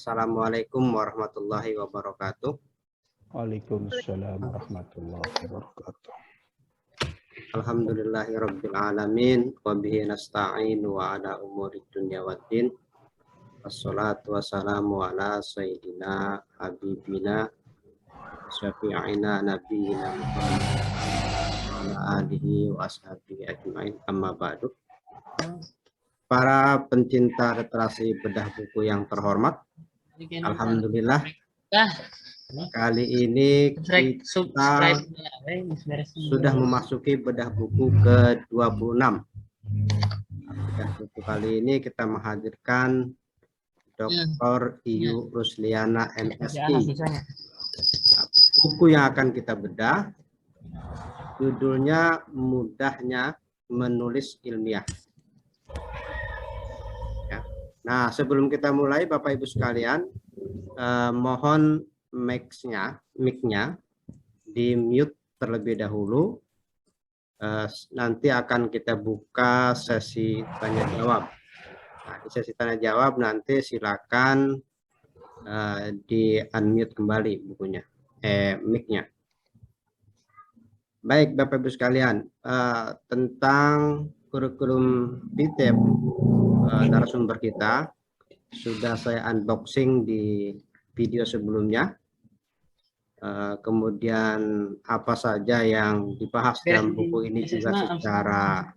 Assalamualaikum warahmatullahi wabarakatuh. Waalaikumsalam warahmatullahi wabarakatuh. Alhamdulillahirabbil alamin wa bihi nasta'in wa ala umuri dunya waddin. Wassalatu wassalamu ala sayyidina habibina syafi'ina nabiyina Muhammad wa ala alihi wa ashabihi ajma'in, amma ba'du. Para pencinta literasi bedah buku yang terhormat, alhamdulillah kali ini kita sudah memasuki bedah buku ke-26. Bedah buku kali ini kita menghadirkan Dr. Iyu Rusliana MSI. Buku yang akan kita bedah judulnya Mudahnya Menulis Ilmiah. Ya. Nah, sebelum kita mulai, Bapak Ibu sekalian, mohon mic-nya di mute terlebih dahulu. Nanti akan kita buka sesi tanya jawab. Nah, di sesi tanya jawab nanti silakan di unmute kembali bukunya, mic-nya. Baik, Bapak Ibu sekalian, tentang kurikulum vitae narasumber kita sudah saya unboxing di video sebelumnya. Kemudian apa saja yang dibahas dalam buku ini juga secara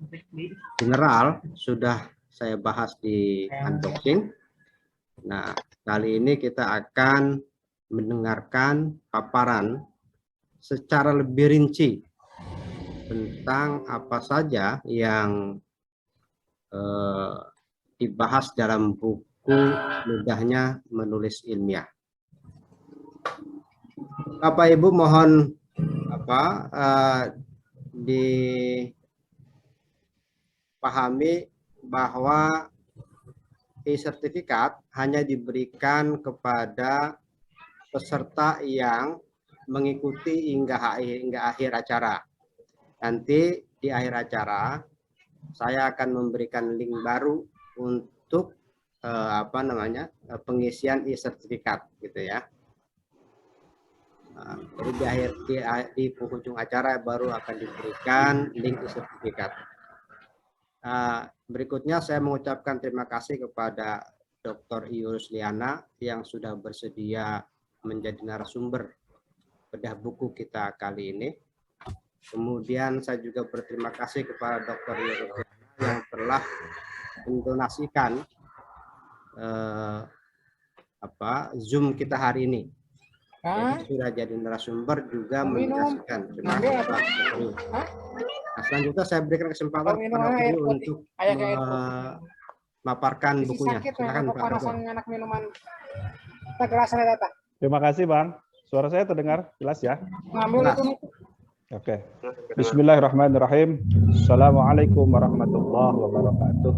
general sudah saya bahas di unboxing. Nah, kali ini kita akan mendengarkan paparan secara lebih rinci tentang apa saja yang dibahas dalam buku Mudahnya Menulis Ilmiah. Bapak Ibu mohon dipahami bahwa e-sertifikat hanya diberikan kepada peserta yang mengikuti hingga akhir acara. Nanti di akhir acara saya akan memberikan link baru untuk pengisian e-sertifikat gitu ya. Jadi di penghujung acara baru akan diberikan link e-sertifikat. Berikutnya saya mengucapkan terima kasih kepada Dr. Iyu Rusliana yang sudah bersedia menjadi narasumber bedah buku kita kali ini. Kemudian saya juga berterima kasih kepada Dr. Iyu Rusliana yang telah mendonasikan Zoom kita hari ini. Jadi sudah jadi narasumber juga mendonasikan. Terima kasih. Nah, selanjutnya saya berikan kesempatan kepada guru untuk memaparkan bukunya. Silakan Pak Dr. Terima kasih Bang. Suara saya terdengar jelas ya? Jelas. Oke. Bismillahirrahmanirrahim. Assalamualaikum warahmatullahi wabarakatuh.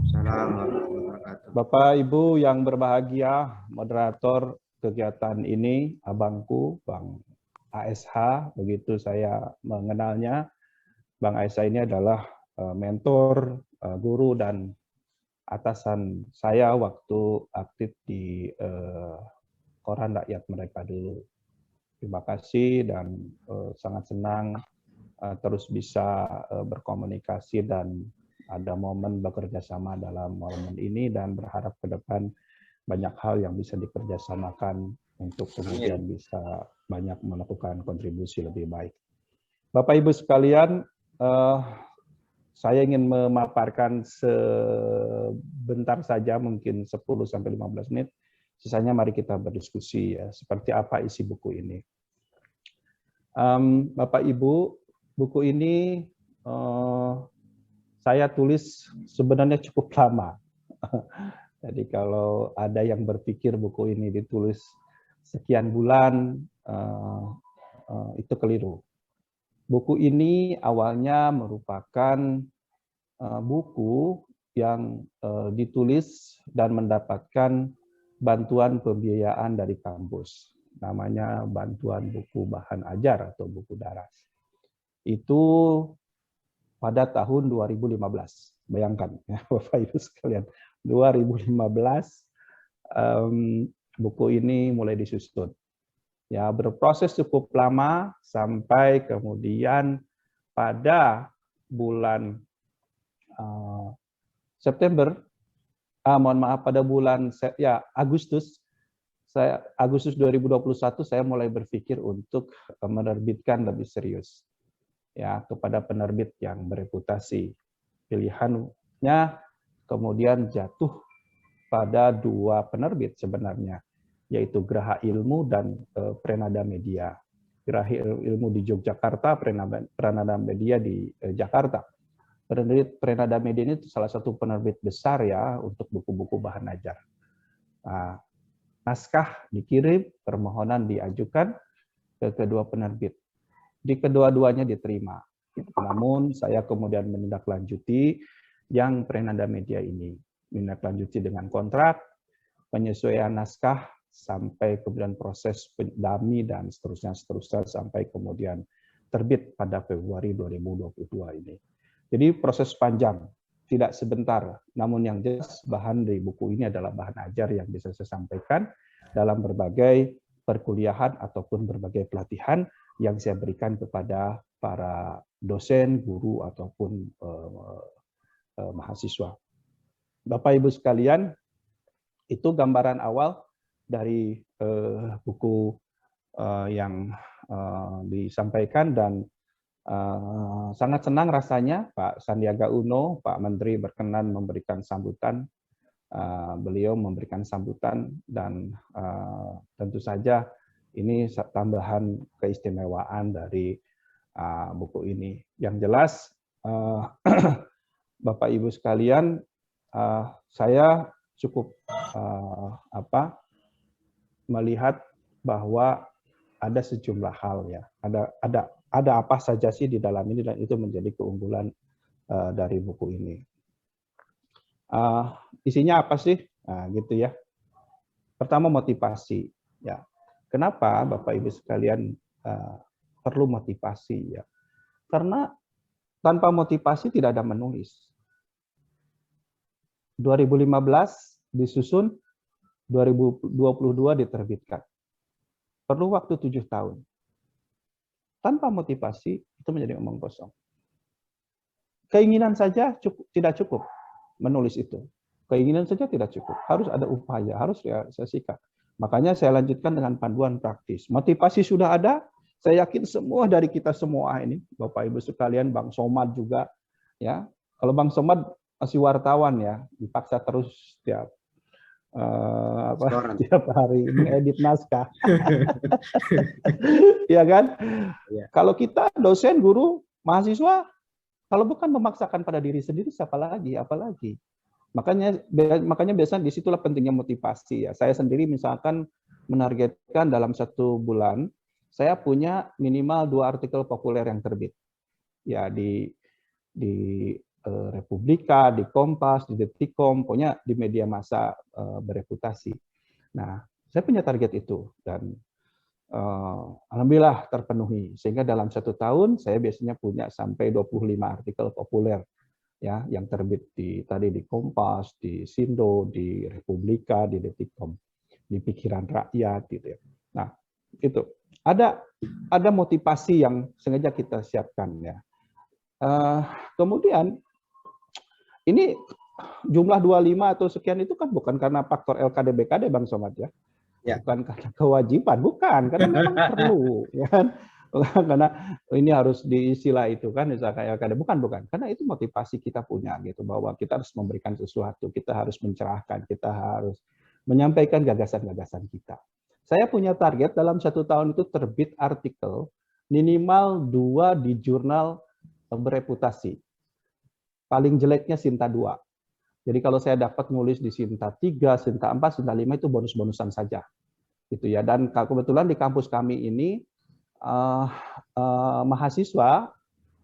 Assalamualaikum warahmatullahi wabarakatuh. Bapak Ibu yang berbahagia, moderator kegiatan ini, abangku Bang ASH, begitu saya mengenalnya. Bang ASH ini adalah mentor, guru, dan atasan saya waktu aktif di Koran Rakyat Merdeka dulu. Terima kasih dan sangat senang terus bisa berkomunikasi dan ada momen bekerja sama dalam momen ini, dan berharap ke depan banyak hal yang bisa dikerjasamakan untuk kemudian bisa banyak melakukan kontribusi lebih baik. Bapak Ibu sekalian, saya ingin memaparkan sebentar saja, mungkin 10-15 menit. Sisanya mari kita berdiskusi ya, seperti apa isi buku ini. Bapak Ibu, buku ini saya tulis sebenarnya cukup lama. Jadi kalau ada yang berpikir buku ini ditulis sekian bulan, itu keliru. Buku ini awalnya merupakan buku yang ditulis dan mendapatkan bantuan pembiayaan dari kampus. Namanya bantuan buku bahan ajar atau buku daras. Itu pada tahun 2015. Bayangkan ya Bapak Ibu sekalian, 2015 buku ini mulai disusun. Ya, berproses cukup lama sampai kemudian pada bulan September, mohon maaf, pada bulan Agustus 2021 saya mulai berpikir untuk menerbitkan lebih serius ya kepada penerbit yang bereputasi. Pilihannya kemudian jatuh pada dua penerbit sebenarnya, yaitu Graha Ilmu dan Prenada Media. Graha Ilmu di Yogyakarta, Prenada Media di Jakarta. Penerbit Prenada Media ini salah satu penerbit besar ya untuk buku-buku bahan ajar. Nah, naskah dikirim, permohonan diajukan ke kedua penerbit. Di kedua-duanya diterima. Namun saya kemudian menindaklanjuti yang Prenada Media ini. Menindaklanjuti dengan kontrak, penyesuaian naskah, sampai kemudian proses pendami dan seterusnya sampai kemudian terbit pada Februari 2022 ini. Jadi proses panjang, tidak sebentar. Namun yang jelas bahan dari buku ini adalah bahan ajar yang bisa saya sampaikan dalam berbagai perkuliahan ataupun berbagai pelatihan yang saya berikan kepada para dosen, guru, ataupun mahasiswa. Bapak Ibu sekalian, itu gambaran awal dari buku yang disampaikan, dan sangat senang rasanya Pak Sandiaga Uno, Pak Menteri berkenan memberikan sambutan. Beliau memberikan sambutan dan tentu saja ini tambahan keistimewaan dari buku ini. Yang jelas, Bapak Ibu sekalian, saya cukup melihat bahwa ada sejumlah hal ya, ada apa saja sih di dalam ini, dan itu menjadi keunggulan dari buku ini. Isinya apa sih? Nah, gitu ya. Pertama, motivasi. Ya, kenapa Bapak Ibu sekalian perlu motivasi ya? Karena tanpa motivasi tidak ada menulis. 2015 disusun, 2022 diterbitkan. Perlu waktu 7 tahun. Tanpa motivasi itu menjadi omong kosong. Keinginan saja tidak cukup menulis itu. Keinginan saja tidak cukup. Harus ada upaya, harus realisasikan. Makanya saya lanjutkan dengan panduan praktis. Motivasi sudah ada, saya yakin semua dari kita semua ini, Bapak Ibu sekalian, Bang Somad juga, ya. Kalau Bang Somad masih wartawan ya, dipaksa terus tiap tiap hari mengedit naskah. Ya kan? Ya. Kalau kita dosen, guru, mahasiswa, kalau bukan memaksakan pada diri sendiri, siapa lagi? Apalagi? Makanya biasanya disitulah pentingnya motivasi ya. Saya sendiri misalkan menargetkan dalam 1 bulan saya punya minimal 2 artikel populer yang terbit ya di Republika, di Kompas, di Detikcom, pokoknya di media massa bereputasi. Nah, saya punya target itu dan alhamdulillah terpenuhi, sehingga dalam 1 tahun saya biasanya punya sampai 25 artikel populer ya yang terbit di Kompas, di Sindo, di Republika, di Detikcom, di Pikiran Rakyat gitu ya. Nah, itu ada motivasi yang sengaja kita siapkan ya. Kemudian ini jumlah 25 atau sekian itu kan bukan karena faktor LKD-BKD Bang Somad ya. Bukan karena kewajiban, bukan, karena memang perlu ya kan. Karena ini harus diisilah itu kan, misalkan LKD, bukan, karena itu motivasi kita punya gitu, bahwa kita harus memberikan sesuatu, kita harus mencerahkan, kita harus menyampaikan gagasan-gagasan kita. Saya punya target dalam 1 tahun itu terbit artikel minimal 2 di jurnal bereputasi. Paling jeleknya Sinta 2. Jadi kalau saya dapat nulis di Sinta 3, Sinta 4, Sinta 5 itu bonus-bonusan saja. Gitu ya. Dan kebetulan di kampus kami ini mahasiswa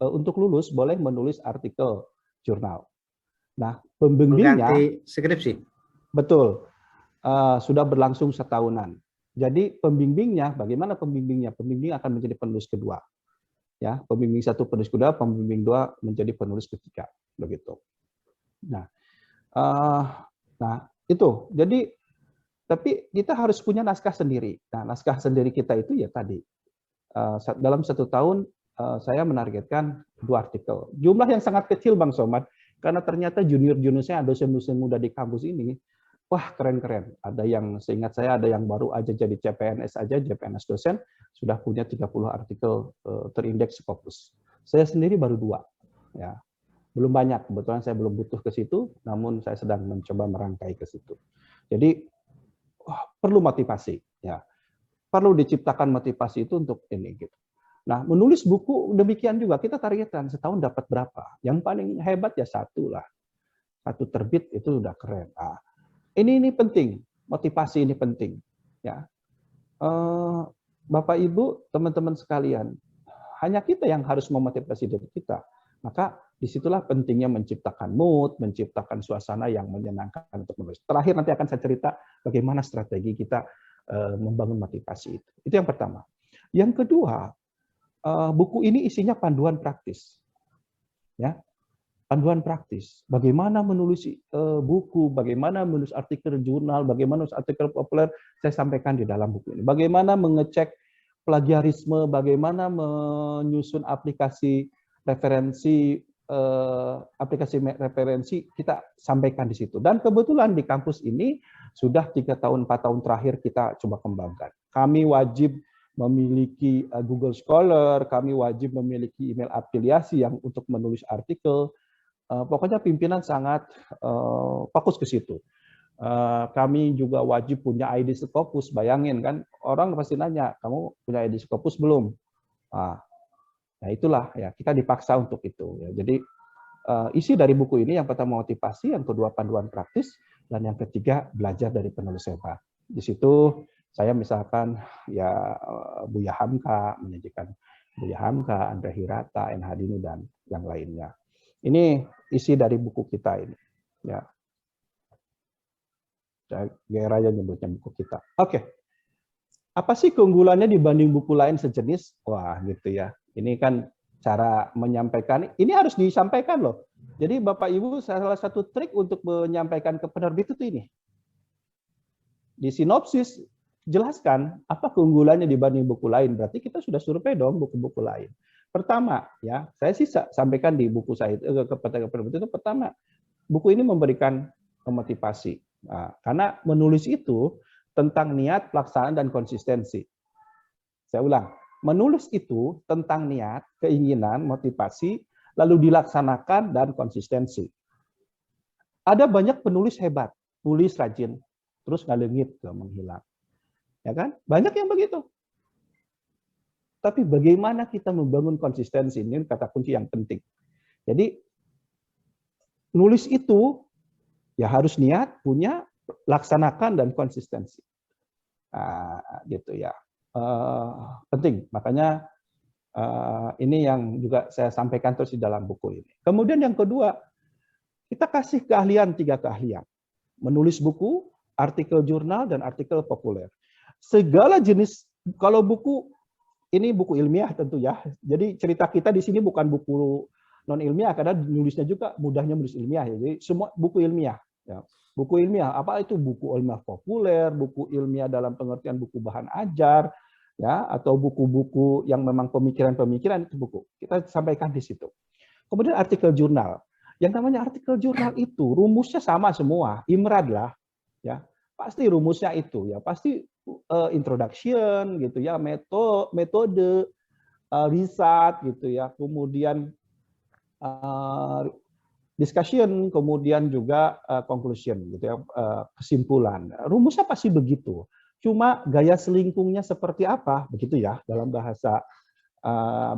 untuk lulus boleh menulis artikel jurnal. Nah, pembimbingnya mengganti skripsi. Betul. Sudah berlangsung setahunan. Jadi pembimbingnya, bagaimana pembimbingnya? Pembimbing akan menjadi penulis kedua. Ya, pembimbing 1 penulis kedua, pembimbing 2 menjadi penulis ketiga, begitu. Nah, itu. Jadi Tapi kita harus punya naskah sendiri. Nah, naskah sendiri kita itu ya tadi, dalam 1 tahun saya menargetkan 2 artikel. Jumlah yang sangat kecil Bang Somad, karena ternyata junior-junior saya, dosen-dosen muda di kampus ini, wah keren-keren. Ada yang, seingat saya, ada yang baru aja jadi CPNS aja, CPNS dosen, sudah punya 30 artikel terindeks Scopus. Saya sendiri baru 2. Ya. Belum banyak, kebetulan saya belum butuh ke situ, namun saya sedang mencoba merangkai ke situ. Jadi, perlu motivasi. Ya. Perlu diciptakan motivasi itu untuk ini. Gitu. Nah, menulis buku demikian juga, kita targetkan setahun dapat berapa. Yang paling hebat ya 1 lah. 1 terbit itu udah keren. Nah, ini penting, motivasi ini penting. Ya, Bapak Ibu, teman-teman sekalian, hanya kita yang harus memotivasi diri kita. Maka disitulah pentingnya menciptakan mood, menciptakan suasana yang menyenangkan untuk menulis. Terakhir nanti akan saya cerita bagaimana strategi kita membangun motivasi itu. Itu yang pertama. Yang kedua, buku ini isinya panduan praktis. Ya, panduan praktis. Bagaimana menulis buku, bagaimana menulis artikel jurnal, bagaimana menulis artikel populer, saya sampaikan di dalam buku ini. Bagaimana mengecek plagiarisme, bagaimana menyusun aplikasi referensi, kita sampaikan di situ. Dan kebetulan di kampus ini sudah 3 tahun, 4 tahun terakhir kita coba kembangkan. Kami wajib memiliki Google Scholar, kami wajib memiliki email afiliasi yang untuk menulis artikel. Pokoknya pimpinan sangat fokus ke situ. Kami juga wajib punya ID Scopus. Bayangin kan, orang pasti nanya, kamu punya ID Scopus belum? Nah itulah ya, kita dipaksa untuk itu. Ya. Jadi isi dari buku ini yang pertama motivasi, yang kedua panduan praktis, dan yang ketiga belajar dari penulis hebat. Di situ saya misalkan ya Buya Hamka, menyajikan Buya Hamka, Andre Hirata, NH Dini, dan yang lainnya. Ini isi dari buku kita ini. Ya. Gaya aja nyebutnya buku kita. Oke. Apa sih keunggulannya dibanding buku lain sejenis? Wah, gitu ya. Ini kan cara menyampaikan. Ini harus disampaikan loh. Jadi Bapak Ibu, salah satu trik untuk menyampaikan ke penerbit itu ini. Di sinopsis jelaskan apa keunggulannya dibanding buku lain. Berarti kita sudah survei dong buku-buku lain. Pertama, ya, saya sih sampaikan di buku saya kepada penerbit itu, pertama, buku ini memberikan motivasi. Nah, karena menulis itu tentang niat, pelaksanaan, dan konsistensi. Saya ulang, menulis itu tentang niat, keinginan, motivasi, lalu dilaksanakan, dan konsistensi. Ada banyak penulis hebat, tulis rajin, terus ngalengit, menghilang. Ya kan? Banyak yang begitu. Tapi bagaimana kita membangun konsistensi, ini kata kunci yang penting. Jadi, nulis itu ya harus niat, punya, laksanakan, dan konsistensi. Gitu ya. Penting. Makanya ini yang juga saya sampaikan terus di dalam buku ini. Kemudian yang kedua, kita kasih keahlian 3 keahlian. Menulis buku, artikel jurnal, dan artikel populer. Segala jenis, kalau buku, ini buku ilmiah tentu ya. Jadi cerita kita di sini bukan buku non ilmiah, karena nulisnya juga mudahnya menulis ilmiah ya. Jadi semua buku ilmiah. Ya. Buku ilmiah, apa itu buku ilmiah populer, buku ilmiah dalam pengertian buku bahan ajar, ya, atau buku-buku yang memang pemikiran-pemikiran, itu buku. Kita sampaikan di situ. Kemudian artikel jurnal. Yang namanya artikel jurnal itu rumusnya sama semua, IMRAD lah, ya. Pasti rumusnya itu ya, pasti introduction gitu ya, metode riset gitu ya, kemudian discussion, kemudian juga conclusion gitu ya, kesimpulan. Rumusnya pasti begitu. Cuma gaya selingkungnya seperti apa, begitu ya dalam bahasa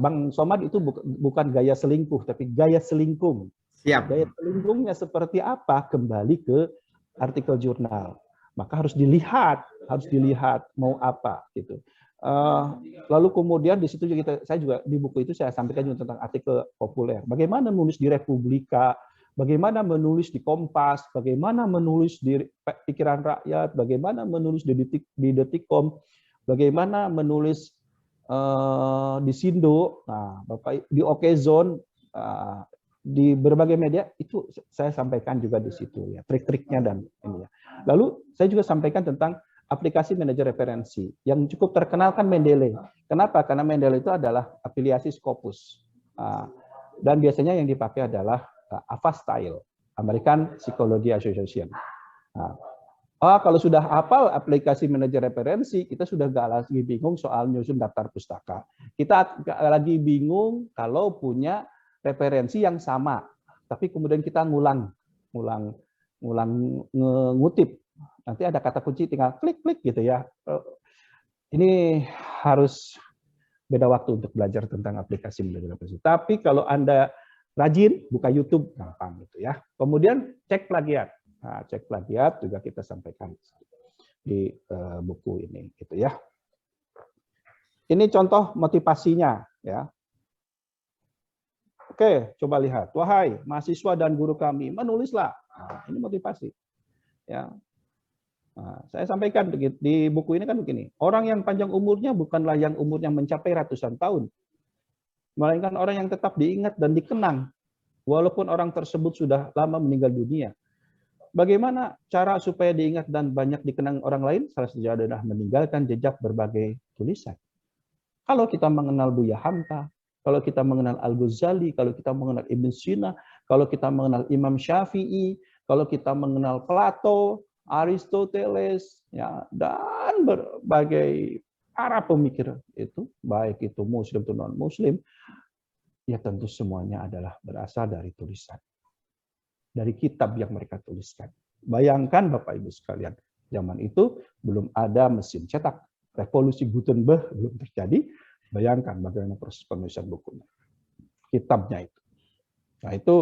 Bang Somad itu bukan gaya selingkuh, tapi gaya selingkung. Siap. Gaya selingkungnya seperti apa, kembali ke artikel jurnal. Maka harus dilihat mau apa gitu. Lalu kemudian di situ juga saya juga di buku itu saya sampaikan juga tentang artikel populer. Bagaimana menulis di Republika, bagaimana menulis di Kompas, bagaimana menulis di Pikiran Rakyat, bagaimana menulis di Detikcom, bagaimana menulis di Sindo, nah Bapak di Okezone, di berbagai media itu saya sampaikan juga di situ ya, trik-triknya dan ini ya. Lalu saya juga sampaikan tentang aplikasi manajer referensi yang cukup terkenal kan Mendeley. Kenapa? Karena Mendeley itu adalah afiliasi Scopus. Dan biasanya yang dipakai adalah Avastyle, American Psychology Association. Kalau sudah hafal aplikasi manajer referensi, kita sudah nggak lagi bingung soal nyusun daftar pustaka. Kita lagi bingung kalau punya referensi yang sama, tapi kemudian kita ngulang ngutip. Nanti ada kata kunci, tinggal klik gitu ya. Ini harus beda waktu untuk belajar tentang aplikasi manajer referensi. Tapi kalau Anda rajin buka YouTube, gampang gitu ya. Kemudian cek plagiat. Nah, cek plagiat juga kita sampaikan di buku ini, gitu ya. Ini contoh motivasinya, ya. Oke, coba lihat. Wahai mahasiswa dan guru kami, menulislah. Nah, ini motivasi, ya. Nah, saya sampaikan di buku ini kan begini. Orang yang panjang umurnya bukanlah yang umurnya mencapai ratusan tahun, melainkan orang yang tetap diingat dan dikenang, walaupun orang tersebut sudah lama meninggal dunia. Bagaimana cara supaya diingat dan banyak dikenang orang lain? Salah satunya adalah meninggalkan jejak berbagai tulisan. Kalau kita mengenal Buya Hamka, kalau kita mengenal Al-Ghazali, kalau kita mengenal Ibn Sina, kalau kita mengenal Imam Syafi'i, kalau kita mengenal Plato, Aristoteles, ya, dan berbagai para pemikir itu, baik itu Muslim atau non-Muslim, ya tentu semuanya adalah berasal dari tulisan. Dari kitab yang mereka tuliskan. Bayangkan Bapak Ibu sekalian, zaman itu belum ada mesin cetak, revolusi Gutenberg belum terjadi. Bayangkan bagaimana proses penulisan bukunya, kitabnya itu. Nah itu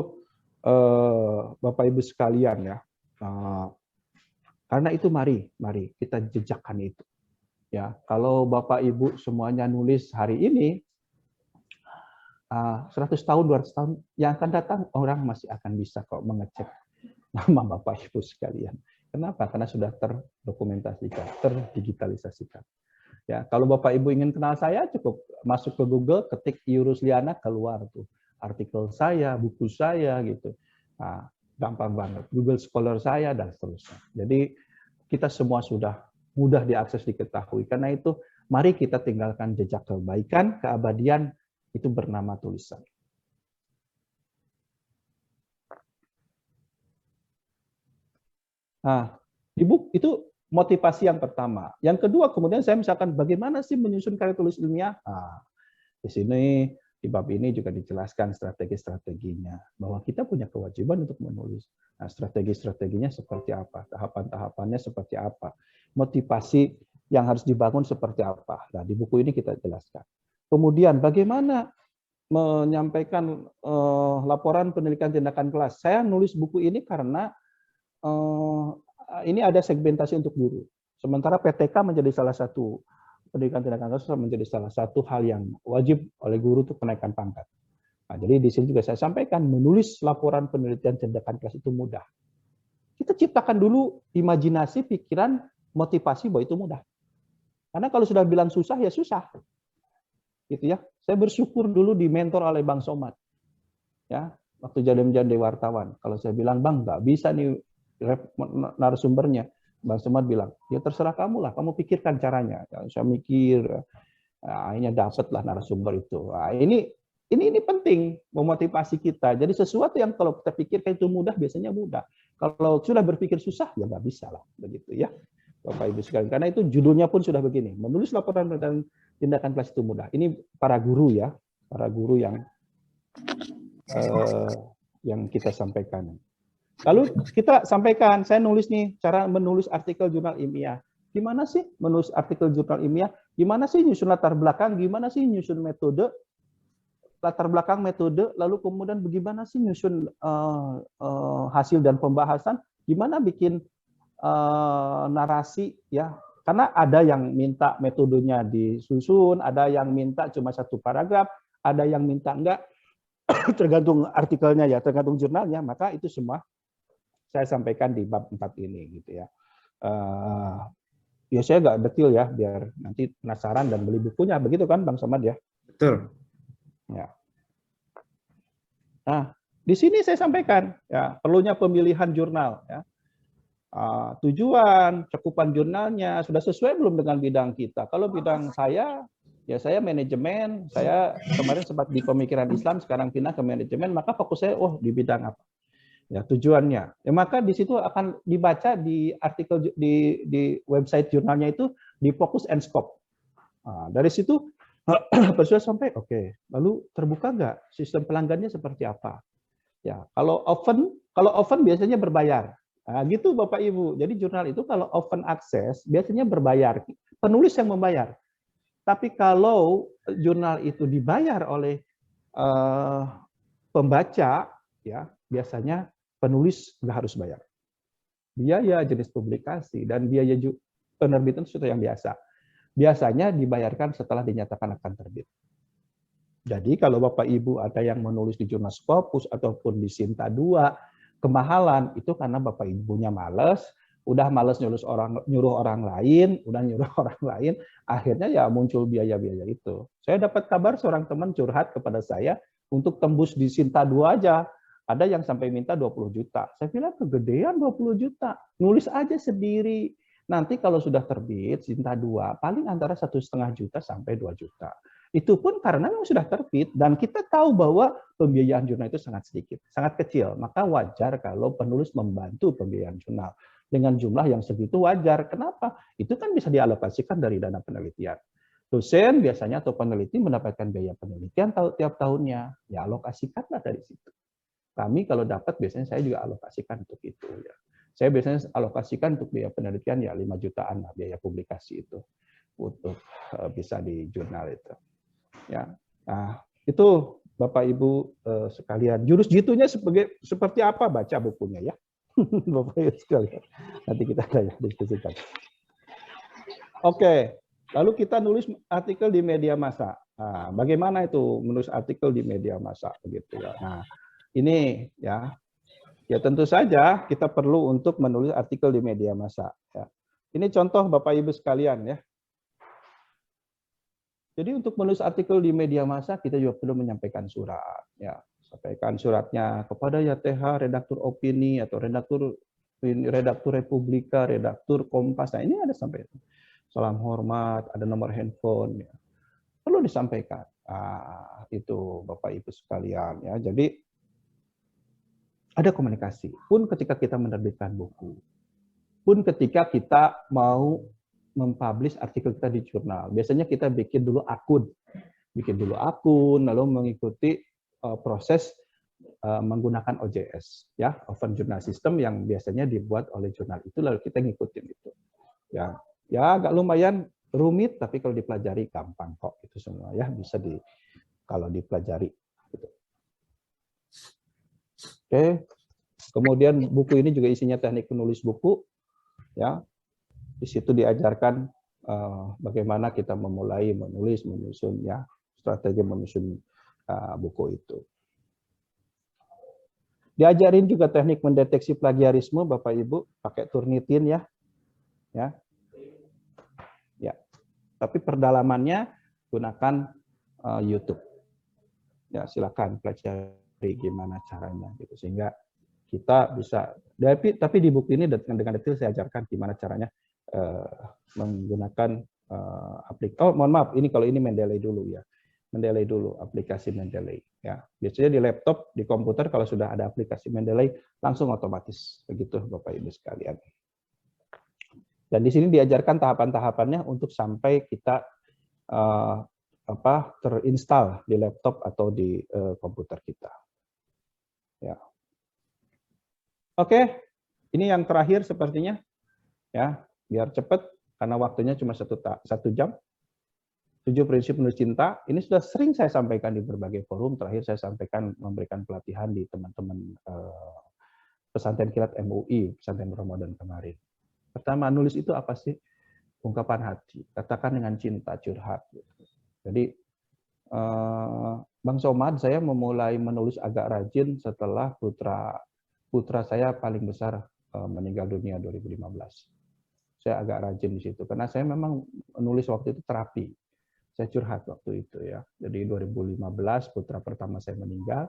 Bapak Ibu sekalian ya, karena itu mari kita jejakkan itu. Ya, kalau Bapak Ibu semuanya nulis hari ini, 100 tahun, 200 tahun yang akan datang, orang masih akan bisa kok mengecek nama Bapak Ibu sekalian. Kenapa? Karena sudah terdokumentasikan, terdigitalisasikan. Ya, kalau Bapak Ibu ingin kenal saya, cukup masuk ke Google, ketik Rusliana, keluar tuh artikel saya, buku saya gitu. Nah, gampang banget. Google Scholar saya dan seterusnya. Jadi kita semua sudah mudah diakses, diketahui. Karena itu, mari kita tinggalkan jejak kebaikan, keabadian, itu bernama tulisan. Nah, di buku itu motivasi yang pertama. Yang kedua, kemudian saya misalkan bagaimana sih menyusun karya tulis ilmiah? Nah, di sini di bab ini juga dijelaskan strategi-strateginya, bahwa kita punya kewajiban untuk menulis. Nah, strategi-strateginya seperti apa? Tahapan-tahapannya seperti apa? Motivasi yang harus dibangun seperti apa? Nah, di buku ini kita jelaskan. Kemudian bagaimana menyampaikan laporan penelitian tindakan kelas. Saya nulis buku ini karena ini ada segmentasi untuk guru. Sementara PTK menjadi salah satu, pendidikan tindakan kelas menjadi salah satu hal yang wajib oleh guru untuk kenaikan pangkat. Nah, jadi di sini juga saya sampaikan, menulis laporan penelitian tindakan kelas itu mudah. Kita ciptakan dulu imajinasi, pikiran, motivasi bahwa itu mudah. Karena kalau sudah bilang susah, ya susah. Gitu ya. Saya bersyukur dulu di mentor oleh Bang Somad. Ya, waktu jadi wartawan. Kalau saya bilang, Bang, nggak bisa nih narasumbernya. Bang Somad bilang, ya terserah kamu lah, kamu pikirkan caranya. Ya, saya mikir, akhirnya dapatlah narasumber itu. Nah, ini penting, memotivasi kita. Jadi sesuatu yang kalau kita pikirkan itu mudah, biasanya mudah. Kalau sudah berpikir susah, ya nggak bisa lah, begitu ya. Bapak Ibu sekalian, karena itu judulnya pun sudah begini, menulis laporan dan tindakan kelas itu mudah. Ini para guru ya, para guru yang kita sampaikan. Lalu kita sampaikan, saya nulis nih cara menulis artikel jurnal ilmiah. Gimana sih menulis artikel jurnal ilmiah? Gimana sih nyusun latar belakang? Gimana sih nyusun metode? Latar belakang, metode, lalu kemudian bagaimana sih nyusun hasil dan pembahasan? Gimana bikin narasi ya, karena ada yang minta metodenya disusun, ada yang minta cuma satu paragraf, ada yang minta enggak, tergantung artikelnya ya, tergantung jurnalnya, maka itu semua saya sampaikan di bab 4 ini gitu ya. Ya saya nggak detail ya, biar nanti penasaran dan beli bukunya, begitu kan Bang Somad ya? Betul. Ya. Nah, di sini saya sampaikan ya perlunya pemilihan jurnal ya. Tujuan, cakupan jurnalnya sudah sesuai belum dengan bidang kita. Kalau bidang saya, ya saya manajemen, saya kemarin sempat di pemikiran Islam, sekarang pindah ke manajemen, maka fokus saya, oh di bidang apa? Ya tujuannya. Ya, maka di situ akan dibaca di artikel di website jurnalnya itu di focus and scope. Dari situ sudah sampai, oke. Lalu terbuka nggak sistem pelanggannya seperti apa? Ya, kalau open biasanya berbayar. Nah, gitu Bapak Ibu. Jadi jurnal itu kalau open access biasanya berbayar. Penulis yang membayar. Tapi kalau jurnal itu dibayar oleh pembaca, ya biasanya penulis nggak harus bayar. Biaya jenis publikasi dan biaya penerbitan itu sesuatu yang biasa. Biasanya dibayarkan setelah dinyatakan akan terbit. Jadi kalau Bapak Ibu ada yang menulis di jurnal Scopus ataupun di Sinta 2, kemahalan itu karena Bapak Ibunya males, udah males nyuruh orang lain, akhirnya ya muncul biaya-biaya itu. Saya dapat kabar seorang teman curhat kepada saya untuk tembus di Sinta 2 aja. Ada yang sampai minta 20 juta. Saya bilang kegedean 20 juta. Nulis aja sendiri. Nanti kalau sudah terbit Sinta 2 paling antara 1,5 juta sampai 2 juta. Itu pun karena memang sudah terbit dan kita tahu bahwa pembiayaan jurnal itu sangat sedikit, sangat kecil. Maka wajar kalau penulis membantu pembiayaan jurnal. Dengan jumlah yang segitu wajar. Kenapa? Itu kan bisa dialokasikan dari dana penelitian. Dosen biasanya atau peneliti mendapatkan biaya penelitian tiap tahunnya. Ya alokasikanlah dari situ. Kami kalau dapat biasanya saya juga alokasikan untuk itu. Ya. Saya biasanya alokasikan untuk biaya penelitian ya 5 jutaan lah biaya publikasi itu untuk bisa di jurnal itu. Ya, nah itu Bapak Ibu sekalian. Jurus jitunya seperti apa? Baca bukunya ya, Bapak Ibu sekalian. Nanti kita diskusikan. Oke, lalu kita nulis artikel di media massa. Nah, bagaimana itu menulis artikel di media massa begitu ya. Nah, ini ya tentu saja kita perlu untuk menulis artikel di media massa. Ya. Ini contoh Bapak Ibu sekalian ya. Jadi untuk menulis artikel di media massa kita juga perlu menyampaikan surat. Ya, sampaikan suratnya kepada YTH, redaktur opini atau redaktur Republika, redaktur Kompas. Nah ini ada sampai salam hormat, ada nomor handphone. Ya. Perlu disampaikan. Itu Bapak Ibu sekalian. Ya, jadi ada komunikasi. Pun ketika kita menerbitkan buku, pun ketika kita mau mempublish artikel kita di jurnal. Biasanya kita bikin dulu akun, lalu mengikuti proses menggunakan OJS, ya, Open Journal System yang biasanya dibuat oleh jurnal itu, lalu kita ngikutin itu. Ya agak lumayan rumit, tapi kalau dipelajari gampang kok itu semua, ya bisa kalau dipelajari. Gitu. Oke, kemudian buku ini juga isinya teknik menulis buku, ya. Di situ diajarkan bagaimana kita memulai menulis, menyusun ya strategi menyusun buku itu. Diajarin juga teknik mendeteksi plagiarisme Bapak Ibu pakai Turnitin ya. Ya. Tapi perdalamannya gunakan YouTube. Ya, silakan pelajari gimana caranya gitu sehingga kita bisa tapi di buku ini dengan detail saya ajarkan gimana caranya menggunakan aplikasi. Oh, mohon maaf, ini kalau ini Mendeley dulu ya. Mendeley dulu, aplikasi Mendeley. Ya, biasanya di laptop, di komputer kalau sudah ada aplikasi Mendeley langsung otomatis begitu Bapak Ibu sekalian. Dan di sini diajarkan tahapan-tahapannya untuk sampai kita terinstall di laptop atau di komputer kita. Ya. Oke, ini yang terakhir sepertinya. Ya, biar cepat karena waktunya cuma 1 jam. 7 prinsip menulis cinta. Ini sudah sering saya sampaikan di berbagai forum. Terakhir saya sampaikan memberikan pelatihan di teman-teman pesantren kilat MUI, pesantren Ramadan kemarin. Pertama, nulis itu apa sih? Ungkapan hati. Katakan dengan cinta, curhat. Jadi, Bang Somad, saya memulai menulis agak rajin setelah putra saya paling besar meninggal dunia 2015. Saya agak rajin di situ karena saya memang menulis waktu itu terapi. Saya curhat waktu itu ya. Jadi 2015 putra pertama saya meninggal.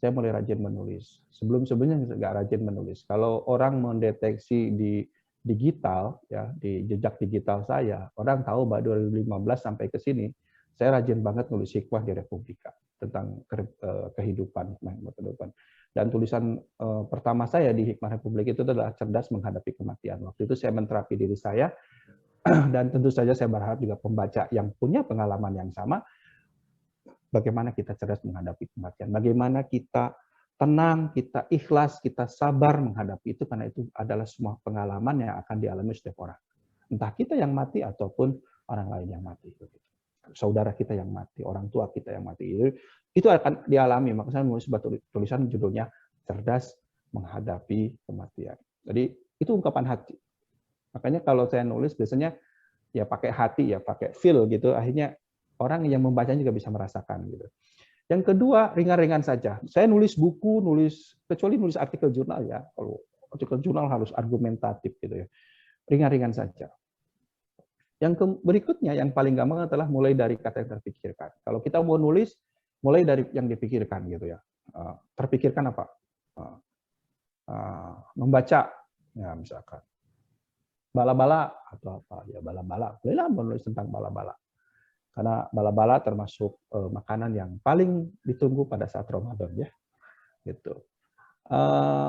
saya mulai rajin menulis. Sebelumnya nggak rajin menulis. Kalau orang mendeteksi di digital, ya di jejak digital saya, orang tahu bahwa 2015 sampai ke sini, saya rajin banget nulis hikmah di Republika tentang kehidupan. Dan tulisan pertama saya di Hikmah Republik itu adalah cerdas menghadapi kematian. Waktu itu saya menterapi diri saya, dan tentu saja saya berharap juga pembaca yang punya pengalaman yang sama, bagaimana kita cerdas menghadapi kematian, bagaimana kita tenang, kita ikhlas, kita sabar menghadapi itu, karena itu adalah semua pengalaman yang akan dialami setiap orang. Entah kita yang mati ataupun orang lain yang mati. Saudara kita yang mati, orang tua kita yang mati. Itu akan dialami. Maka saya menulis sebuah tulisan judulnya Cerdas Menghadapi Kematian. Jadi itu ungkapan hati. Makanya kalau saya nulis biasanya ya pakai hati, ya pakai feel gitu. Akhirnya orang yang membacanya juga bisa merasakan gitu. Yang kedua, ringan-ringan saja. Saya nulis buku, kecuali nulis artikel jurnal ya. Kalau artikel jurnal harus argumentatif gitu ya. Ringan-ringan saja. Yang berikutnya, yang paling gampang adalah mulai dari kata yang terpikirkan. Kalau kita mau nulis, mulai dari yang dipikirkan gitu ya. Terpikirkan apa? Membaca, ya misalkan. Bala-bala atau apa? Ya bala-bala. Bolehlah menulis tentang bala-bala. Karena bala-bala termasuk makanan yang paling ditunggu pada saat Ramadan ya. Gitu.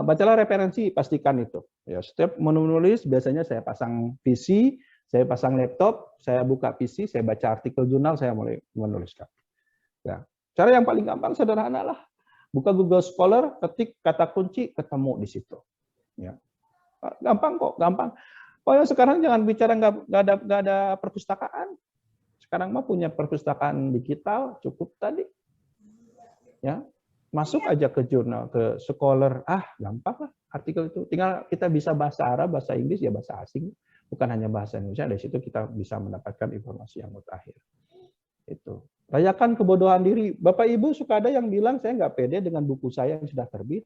Bacalah referensi, pastikan itu. Ya, setiap menulis biasanya saya pasang PC, saya pasang laptop, saya buka PC, saya baca artikel jurnal, saya mulai menuliskan. Ya. Cara yang paling gampang sederhana lah. Buka Google Scholar, ketik kata kunci, ketemu di situ. Ya. Gampang kok, gampang. Oh ya, sekarang jangan bicara nggak ada perpustakaan. Sekarang mah punya perpustakaan digital, cukup tadi. Ya, masuk aja ke jurnal, ke Scholar, gampang lah artikel itu. Tinggal kita bisa bahasa Arab, bahasa Inggris, ya bahasa asing. Bukan hanya bahasa Indonesia, dari situ kita bisa mendapatkan informasi yang mutakhir. Itu. Rayakan kebodohan diri. Bapak Ibu suka ada yang bilang, saya nggak pede dengan buku saya yang sudah terbit.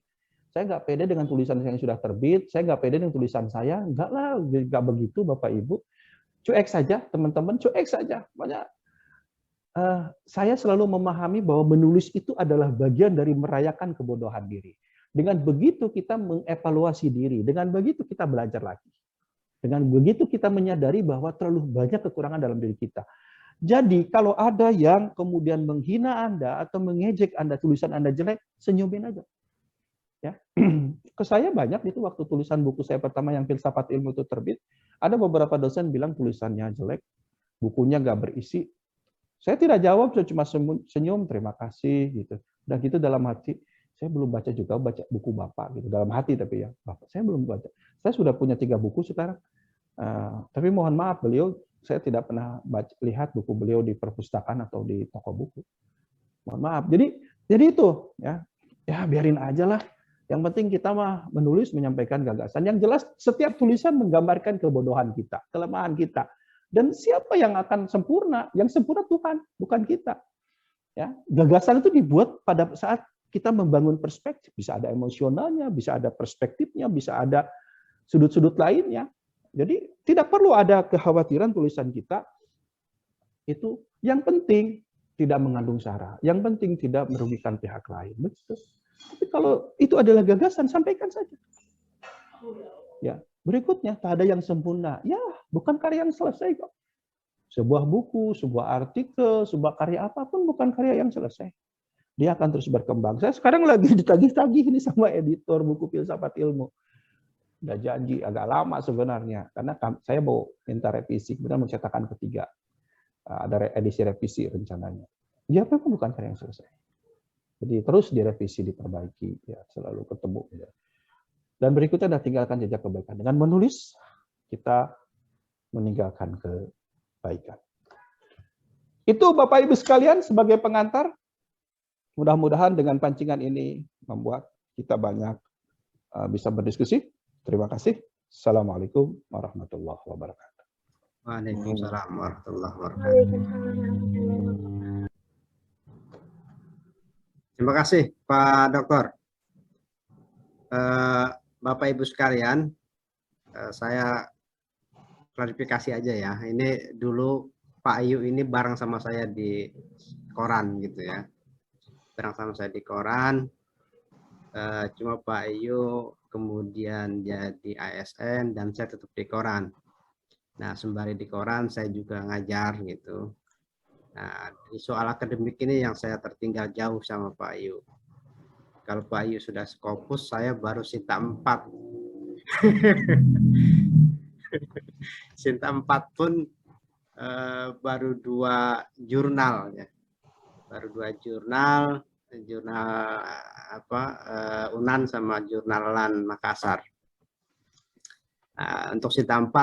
Saya nggak pede dengan tulisan saya yang sudah terbit. Saya nggak pede dengan tulisan saya. Enggak lah, nggak begitu Bapak Ibu. Cuek saja, teman-teman, cuek saja. Banyak. Saya selalu memahami bahwa menulis itu adalah bagian dari merayakan kebodohan diri. Dengan begitu kita mengevaluasi diri. Dengan begitu kita belajar lagi. Dengan begitu kita menyadari bahwa terlalu banyak kekurangan dalam diri kita. Jadi kalau ada yang kemudian menghina Anda atau mengejek Anda, tulisan Anda jelek, senyumin aja. Ya. Ke saya banyak itu waktu tulisan buku saya pertama yang Filsafat Ilmu itu terbit, ada beberapa dosen bilang tulisannya jelek, bukunya nggak berisi. Saya tidak jawab, saya cuma senyum, terima kasih gitu. Dan gitu dalam hati, saya belum baca juga buku Bapak gitu, dalam hati tapi ya, Bapak saya belum baca. Saya sudah punya 3 buku sekarang. Tapi mohon maaf beliau, saya tidak pernah lihat buku beliau di perpustakaan atau di toko buku. Mohon maaf. Jadi itu ya biarin aja lah. Yang penting kita mah menulis, menyampaikan gagasan. Yang jelas setiap tulisan menggambarkan kebodohan kita, kelemahan kita. Dan siapa yang akan sempurna? Yang sempurna Tuhan, bukan kita. Ya, gagasan itu dibuat pada saat kita membangun perspektif. Bisa ada emosionalnya, bisa ada perspektifnya, bisa ada sudut-sudut lainnya. Jadi tidak perlu ada kekhawatiran tulisan kita itu. Yang penting tidak mengandung sara. Yang penting tidak merugikan pihak lain. Betul. Tapi kalau itu adalah gagasan, sampaikan saja. Ya, berikutnya tak ada yang sempurna. Ya, bukan karya yang selesai kok. Sebuah buku, sebuah artikel, sebuah karya apapun bukan karya yang selesai. Dia akan terus berkembang. Saya sekarang lagi ditagih-tagih ini sama editor buku Filsafat Ilmu. Udah janji agak lama sebenarnya, karena saya mau minta revisi, kemudian mencetakan ketiga. Ada edisi revisi rencananya. Ya memang bukan karya yang selesai. Jadi terus direvisi, diperbaiki, ya selalu ketemu. Ya. Dan berikutnya adalah tinggalkan jejak kebaikan. Dengan menulis, kita meninggalkan kebaikan. Itu Bapak Ibu sekalian sebagai pengantar. Mudah-mudahan dengan pancingan ini membuat kita banyak bisa berdiskusi. Terima kasih. Assalamualaikum warahmatullahi wabarakatuh. Waalaikumsalam warahmatullahi wabarakatuh. Terima kasih Pak Dokter. Bapak Ibu sekalian, saya klarifikasi aja ya. Ini dulu Pak Ayu ini bareng sama saya di koran gitu ya. Bareng sama saya di koran. cuma Pak Ayu kemudian jadi ASN dan saya tetap di koran. Nah, sembari di koran saya juga ngajar gitu. Nah, di soal akademik ini yang saya tertinggal jauh sama Pak Ayu. Kalau Pak Ayu sudah Scopus, saya baru Sinta 4. Sinta 4 pun baru 2 jurnal ya. Baru 2 jurnal apa UNAN sama jurnal LAN Makassar. Untuk Sinta 4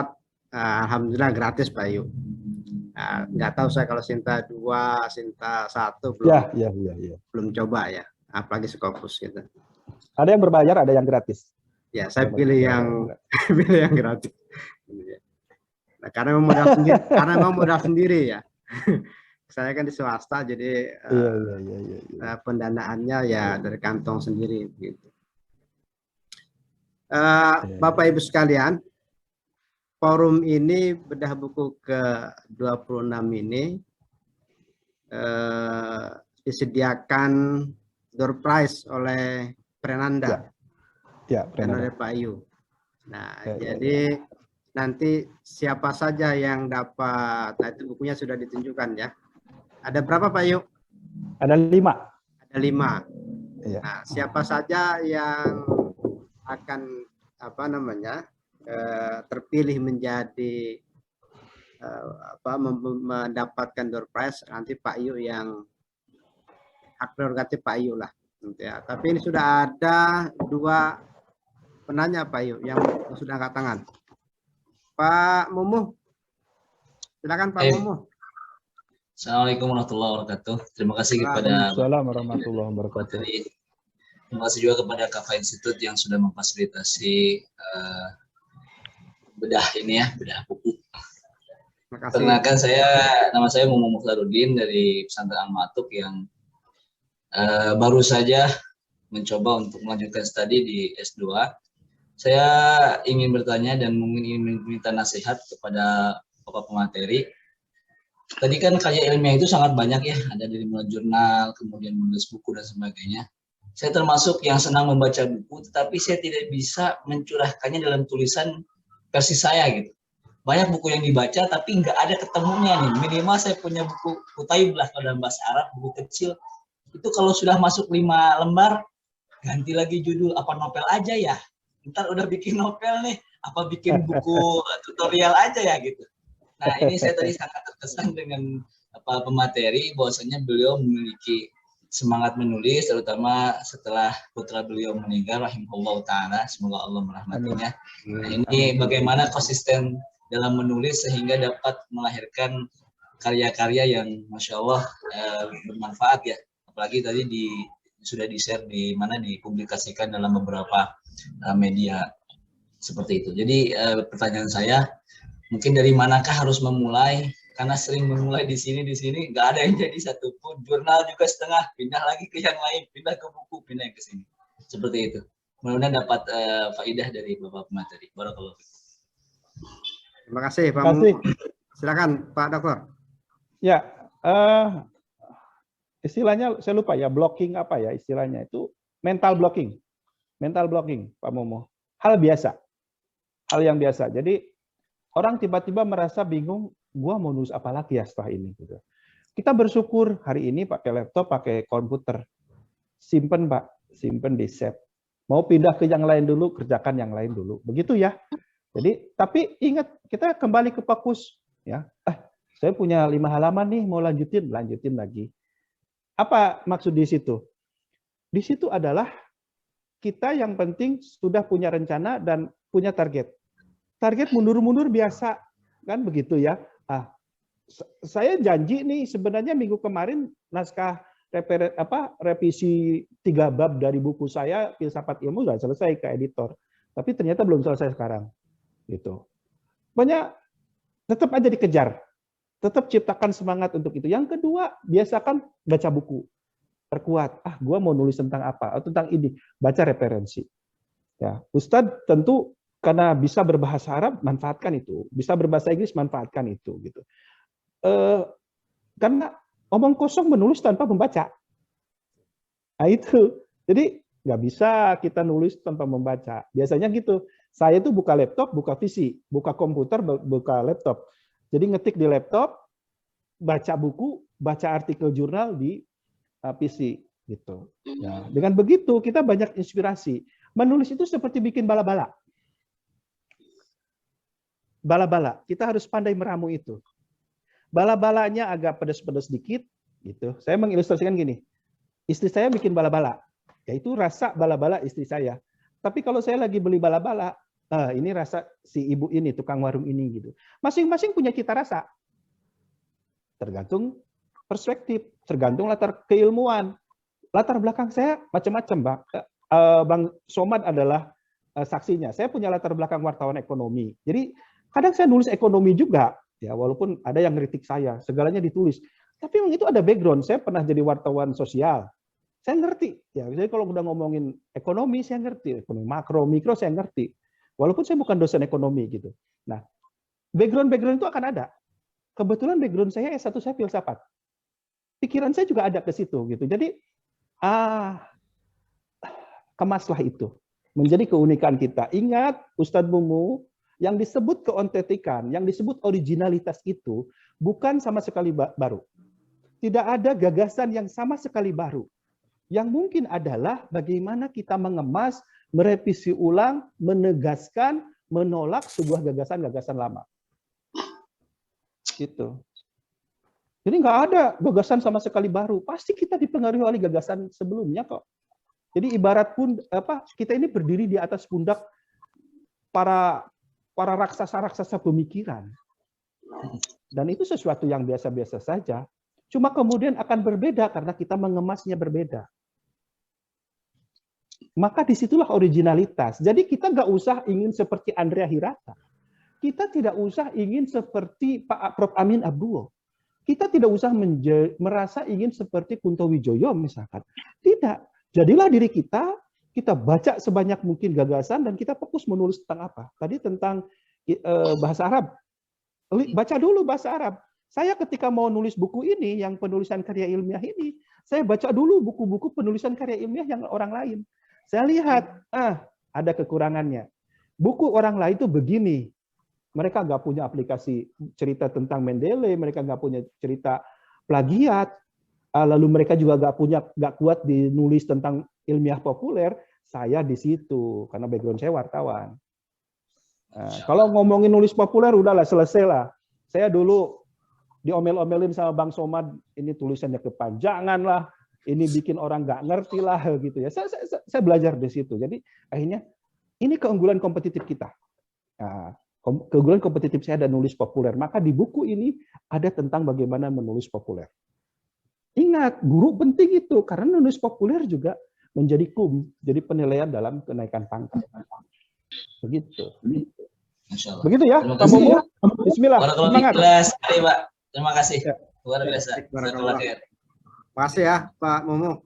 alhamdulillah gratis Pak Ayu. Nggak tahu saya kalau Sinta 2, Sinta 1 belum belum coba ya, apalagi Scopus gitu. Ada yang berbayar, ada yang gratis. Ya, saya pilih yang pilih yang gratis. Nah, karena memang modal sendiri ya. Saya kan di swasta, jadi pendanaannya ya dari kantong sendiri gitu. Bapak Ibu sekalian, forum ini bedah buku ke-26 ini disediakan door prize oleh Prenanda. Ya, Prenanda Pak Ayu. Nah, jadi nanti siapa saja yang dapat, nah itu bukunya sudah ditunjukkan ya. Ada berapa Pak Ayu? Ada 5. Ada 5. Ya. Nah, siapa saja yang akan terpilih menjadi mendapatkan door prize, nanti Pak Ayu yang hak prerogatif Pak Ayu lah. Ya. Tapi ini sudah ada 2 penanya Pak Ayu yang sudah angkat tangan. Pak Mumu, silakan Pak Mumu. Assalamualaikum warahmatullahi wabarakatuh. Terima kasih kepada Waalaikumsalam warahmatullahi wabarakatuh. Terima kasih juga kepada Kafa Institute yang sudah memfasilitasi bedah ini ya, bedah buku. Perkenalkan nama saya Mumu Mukhtaruddin dari Pesantren Al-Ma'atuk yang baru saja mencoba untuk melanjutkan studi di S2. Saya ingin bertanya dan mungkin ingin meminta nasihat kepada Bapak pemateri. Tadi kan karya ilmiah itu sangat banyak ya, ada dari mulai jurnal, kemudian menulis buku dan sebagainya. Saya termasuk yang senang membaca buku, tetapi saya tidak bisa mencurahkannya dalam tulisan versi saya gitu. Banyak buku yang dibaca, tapi nggak ada ketemunya nih. Minimal saya punya buku Kutaib lah kalau dalam bahasa Arab, buku kecil. Itu kalau sudah masuk 5 lembar, ganti lagi judul, apa novel aja ya. Ntar udah bikin novel nih, apa bikin buku tutorial aja ya gitu. Nah ini saya tadi sangat terkesan dengan pemateri, bahwasanya beliau memiliki semangat menulis, terutama setelah putra beliau meninggal, rahimahullah ta'ala, semoga Allah merahmatinya. Nah, ini bagaimana konsisten dalam menulis sehingga dapat melahirkan karya-karya yang Masya Allah bermanfaat ya. Apalagi tadi sudah di-share dipublikasikan dalam beberapa media seperti itu. Jadi pertanyaan saya, mungkin dari manakah harus memulai? Karena sering memulai di sini nggak ada yang jadi satupun. Jurnal juga setengah, pindah lagi ke yang lain, pindah ke buku, pindah ke sini. Seperti itu. Mudah-mudahan dapat faidah dari Bapak pemateri. Barakallahu fiik. Terima kasih Pak Mumu. Silakan Pak Dokter. Ya, istilahnya saya lupa ya, blocking apa ya istilahnya itu, mental blocking. Mental blocking Pak Mumu. Hal biasa. Hal yang biasa. Jadi orang tiba-tiba merasa bingung, gua mau nulis apa lagi ya setelah ini gitu. Kita bersyukur hari ini pakai laptop, pakai komputer. Simpen Pak, simpen di save. Mau pindah ke yang lain dulu, kerjakan yang lain dulu. Begitu ya. Jadi tapi ingat, kita kembali ke fokus ya. Saya punya 5 halaman nih, mau lanjutin lagi. Apa maksud di situ? Di situ adalah kita yang penting sudah punya rencana dan punya target. Target mundur-mundur biasa, kan begitu ya. Saya janji nih sebenarnya minggu kemarin naskah revisi 3 bab dari buku saya Filsafat Ilmu sudah selesai ke editor, tapi ternyata belum selesai sekarang, gitu. Banyak tetap aja dikejar, tetap ciptakan semangat untuk itu. Yang kedua, biasakan baca buku, perkuat. Gua mau nulis tentang apa? Atau tentang ini, baca referensi. Ya, Ustadz tentu karena bisa berbahasa Arab, manfaatkan itu. Bisa berbahasa Inggris, manfaatkan itu. Gitu. Karena omong kosong menulis tanpa membaca. Nah itu. Jadi Nggak bisa kita nulis tanpa membaca. Biasanya gitu. Saya tuh buka laptop, buka PC, buka komputer, buka laptop. Jadi ngetik di laptop, baca buku, baca artikel jurnal di PC gitu. Nah, dengan begitu kita banyak inspirasi. Menulis itu seperti bikin bala-bala. Bala-bala, kita harus pandai meramu itu. Bala-balanya agak pedas-pedas dikit gitu. Saya mengilustrasikan gini. Istri saya bikin bala-bala. Yaitu rasa bala-bala istri saya. Tapi kalau saya lagi beli bala-bala, ini rasa si ibu ini, tukang warung ini gitu. Masing-masing punya cita rasa. Tergantung perspektif, tergantung latar keilmuan. Latar belakang saya macam-macam, Bang. Bang Somad adalah saksinya. Saya punya latar belakang wartawan ekonomi. Jadi kadang saya nulis ekonomi juga, ya walaupun ada yang ngeritik saya, segalanya ditulis. Tapi memang itu ada background. Saya pernah jadi wartawan sosial. Saya ngerti, ya. Jadi kalau udah ngomongin ekonomi, saya ngerti. Ekonomi makro, mikro, saya ngerti. Walaupun saya bukan dosen ekonomi gitu. Nah, background itu akan ada. Kebetulan background saya S1 saya filsafat. Pikiran saya juga ada ke situ gitu. Jadi, kemaslah itu. Menjadi keunikan kita. Ingat, Ustadz Mumu, yang disebut keontentikan, yang disebut originalitas itu bukan sama sekali baru. Tidak ada gagasan yang sama sekali baru. Yang mungkin adalah bagaimana kita mengemas, merevisi ulang, menegaskan, menolak sebuah gagasan-gagasan lama. Gitu. Jadi nggak ada gagasan sama sekali baru. Pasti kita dipengaruhi oleh gagasan sebelumnya kok. Jadi ibarat pun kita ini berdiri di atas pundak para raksasa-raksasa pemikiran. Dan itu sesuatu yang biasa-biasa saja. Cuma kemudian akan berbeda karena kita mengemasnya berbeda. Maka disitulah originalitas. Jadi kita nggak usah ingin seperti Andrea Hirata. Kita tidak usah ingin seperti Pak Prof. Amin Abdullah. Kita tidak usah merasa ingin seperti Kunto Wijoyo misalkan. Tidak. Jadilah diri kita, kita baca sebanyak mungkin gagasan dan kita fokus menulis tentang apa. Tadi tentang bahasa Arab. Baca dulu bahasa Arab. Saya ketika mau nulis buku ini, yang penulisan karya ilmiah ini, saya baca dulu buku-buku penulisan karya ilmiah yang orang lain. Saya lihat, ada kekurangannya. Buku orang lain itu begini. Mereka nggak punya aplikasi cerita tentang Mendele, mereka nggak punya cerita plagiat, lalu mereka juga nggak kuat dinulis tentang ilmiah populer. Saya di situ, karena background saya wartawan. Kalau ngomongin nulis populer, udahlah selesai lah. Saya dulu diomel-omelin sama Bang Somad, ini tulisannya kepanjangan lah, ini bikin orang nggak ngerti lah gitu ya. Saya belajar di situ. Jadi akhirnya ini keunggulan kompetitif kita. Nah, keunggulan kompetitif saya ada nulis populer. Maka di buku ini ada tentang bagaimana menulis populer. Ingat, guru penting itu karena menulis populer juga menjadi jadi penilaian dalam kenaikan pangkat. Begitu. Begitu ya, Pak Mumu. Bismillah. Semangat. Pak. Terima kasih. Luar biasa. Terima kasih ya, Pak Mumu.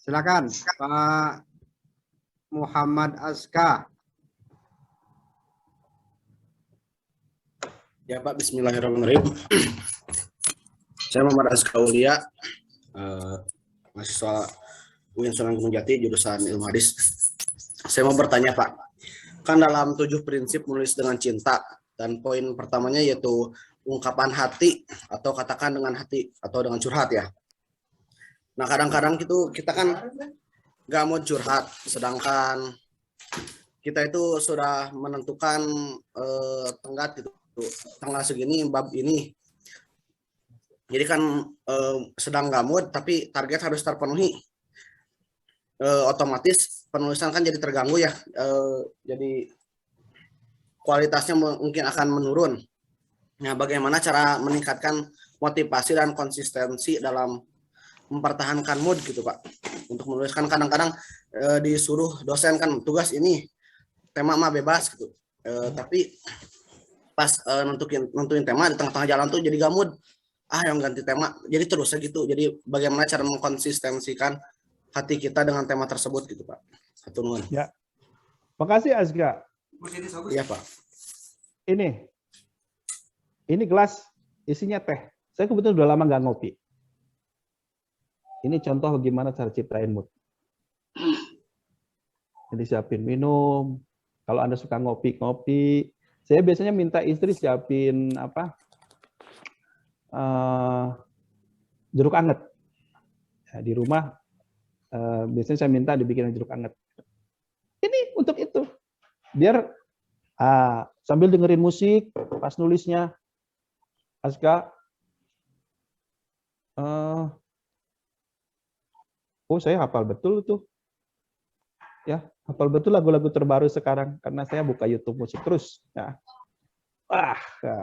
Silakan, Pak Muhammad Aska. Ya Pak, bismillahirrahmanirrahim. Saya Muhammad Aska Aulia, mahasiswa UIN Sunan Gunung Jati, jurusan Ilmu Hadis. Saya mau bertanya Pak, kan dalam 7 prinsip menulis dengan cinta, dan poin pertamanya yaitu ungkapan hati, atau katakan dengan hati, atau dengan curhat ya. Nah kadang-kadang gitu kita kan nggak mau curhat, sedangkan kita itu sudah menentukan tenggat gitu, tanggal segini, bab ini. Jadi kan sedang nggak mood, tapi target harus terpenuhi. Otomatis penulisan kan jadi terganggu ya, jadi kualitasnya mungkin akan menurun. Nah, bagaimana cara meningkatkan motivasi dan konsistensi dalam mempertahankan mood gitu Pak, untuk menuliskan. Kadang-kadang disuruh dosen kan tugas ini, tema mah bebas gitu, tapi pas nentuin tema di tengah-tengah jalan tuh jadi gak mood, yang ganti tema, jadi terusnya gitu. Jadi bagaimana cara mengkonsistensikan hati kita dengan tema tersebut gitu Pak. Satu nuhun. Ya. Makasih Azga. Iya Pak. Ini gelas isinya teh. Saya kebetulan udah lama nggak ngopi. Ini contoh gimana cara ciptain mood. Jadi siapin minum. Kalau Anda suka ngopi, saya biasanya minta istri siapin apa? Jeruk anget. Ya, di rumah biasanya saya minta dibikin jeruk anget. Ini untuk itu. Biar sambil dengerin musik pas nulisnya, Aska, oh saya hafal betul tuh. Ya, hafal betul lagu-lagu terbaru sekarang karena saya buka YouTube musik terus. Ya.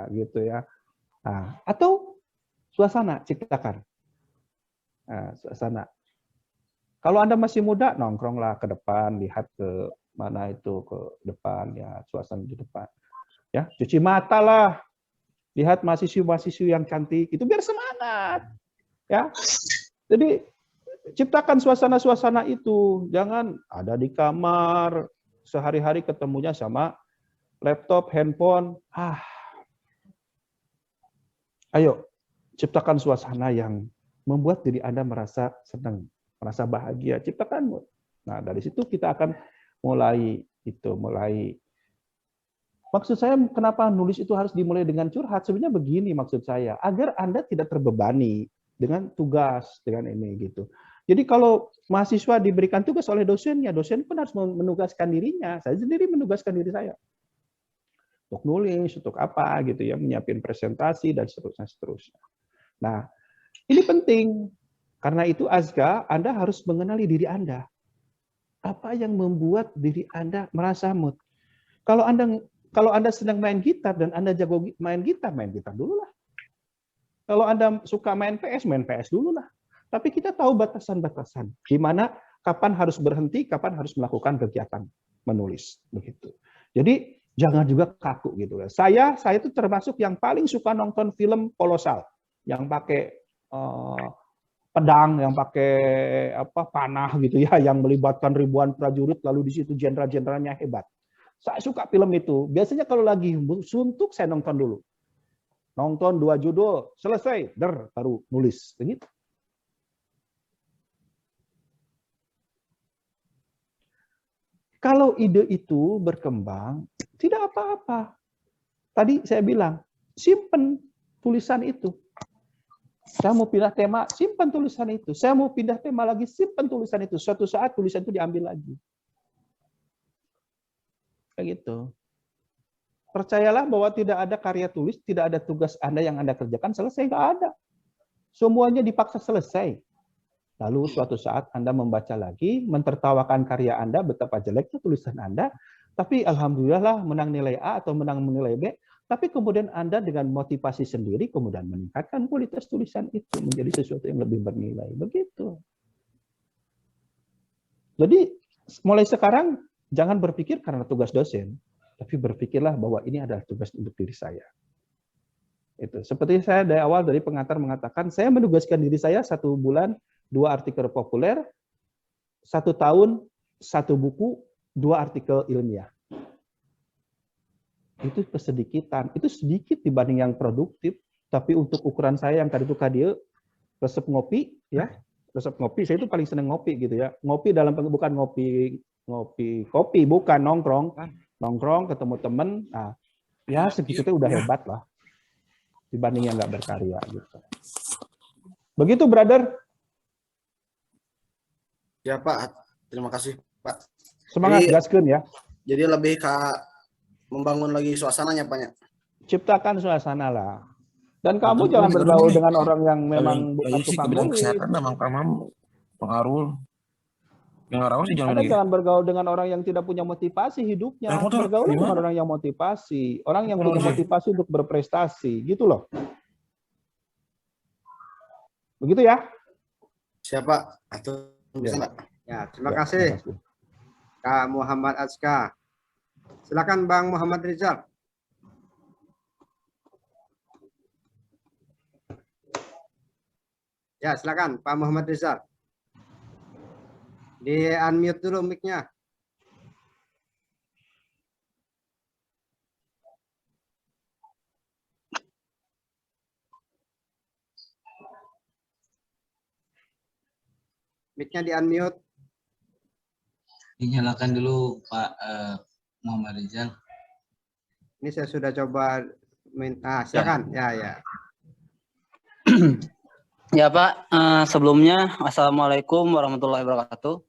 Gitu ya. Atau suasana ciptakan. Suasana. Kalau Anda masih muda, nongkronglah ke depan, lihat ke mana itu ke depan ya, suasana di depan. Ya, cuci mata lah. Lihat mahasiswa-mahasiswa yang cantik, itu biar semangat. Ya. Jadi ciptakan suasana-suasana itu. Jangan ada di kamar, sehari-hari ketemunya sama laptop, handphone. Ayo, ciptakan suasana yang membuat diri Anda merasa senang, merasa bahagia. Ciptakan mood. Nah, dari situ kita akan mulai. Maksud saya kenapa nulis itu harus dimulai dengan curhat? Sebenarnya begini maksud saya, agar Anda tidak terbebani dengan tugas, dengan ini gitu. Jadi kalau mahasiswa diberikan tugas oleh dosennya, dosen pun harus menugaskan dirinya. Saya sendiri menugaskan diri saya untuk nulis, untuk apa gitu ya, menyiapin presentasi dan seterusnya. Nah, ini penting. Karena itu Azka, Anda harus mengenali diri Anda. Apa yang membuat diri Anda merasa mood? Kalau Anda sedang main gitar dan Anda jago main gitar dulu lah. Kalau Anda suka main PS dulu lah. Tapi kita tahu batasan-batasan. Di mana kapan harus berhenti, kapan harus melakukan kegiatan menulis. Begitu. Jadi jangan juga kaku gitu. Saya itu termasuk yang paling suka nonton film kolosal. Yang pakai pedang, yang pakai panah gitu ya, yang melibatkan ribuan prajurit, lalu di situ jenderal-jenderalnya hebat. Saya suka film itu. Biasanya kalau lagi suntuk saya nonton dulu. Nonton 2 judul, selesai, baru nulis. Begitu. Kalau ide itu berkembang, tidak apa-apa. Tadi saya bilang, simpen tulisan itu. Saya mau pindah tema, simpan tulisan itu. Saya mau pindah tema lagi, simpan tulisan itu. Suatu saat tulisan itu diambil lagi. Kayak gitu. Percayalah bahwa tidak ada karya tulis, tidak ada tugas Anda yang Anda kerjakan, selesai, nggak ada. Semuanya dipaksa selesai. Lalu suatu saat Anda membaca lagi, mentertawakan karya Anda, betapa jeleknya tulisan Anda, tapi alhamdulillah lah menang nilai A atau menang nilai B, tapi kemudian Anda dengan motivasi sendiri, kemudian meningkatkan kualitas tulisan itu menjadi sesuatu yang lebih bernilai. Begitu. Jadi mulai sekarang jangan berpikir karena tugas dosen, tapi berpikirlah bahwa ini adalah tugas untuk diri saya. Itu. Seperti saya dari awal dari pengantar mengatakan, saya menugaskan diri saya 1 bulan 2 artikel populer, 1 tahun 1 buku, 2 artikel ilmiah. Itu kesedikitan, itu sedikit dibanding yang produktif, tapi untuk ukuran saya yang tadi itu resep ngopi, ya, resep ngopi, saya itu paling seneng ngopi gitu ya, ngopi dalam bukan ngopi kopi, bukan nongkrong ketemu temen, nah, ya segitu itu udah hebat lah, dibanding yang nggak berkarya gitu. Begitu, brother. Ya Pak, terima kasih Pak. Semangat, gaskeun ya. Jadi lebih ke membangun lagi suasananya Pak ya. Ciptakan suasana lah. Dan kamu jangan bergaul dengan orang yang memang bukan tukang nulis. Kesehatan memang pengaruh. Anda jangan bergaul dengan orang yang tidak punya motivasi hidupnya. Bergaul dengan orang yang motivasi. Orang yang punya motivasi untuk berprestasi. Gitu loh. Begitu ya. Siapa? Atau bisa enggak? Ya, terima kasih. Kak Muhammad Azka. Silakan Bang Muhammad Rizal. Ya, silakan Pak Muhammad Rizal. Di unmute dulu mic-nya. Mic-nya di-unmute. Dinyalakan dulu Pak Muhammad Rizal. Ini saya sudah coba silakan. Ya. Ya Pak, sebelumnya Assalamualaikum warahmatullahi wabarakatuh.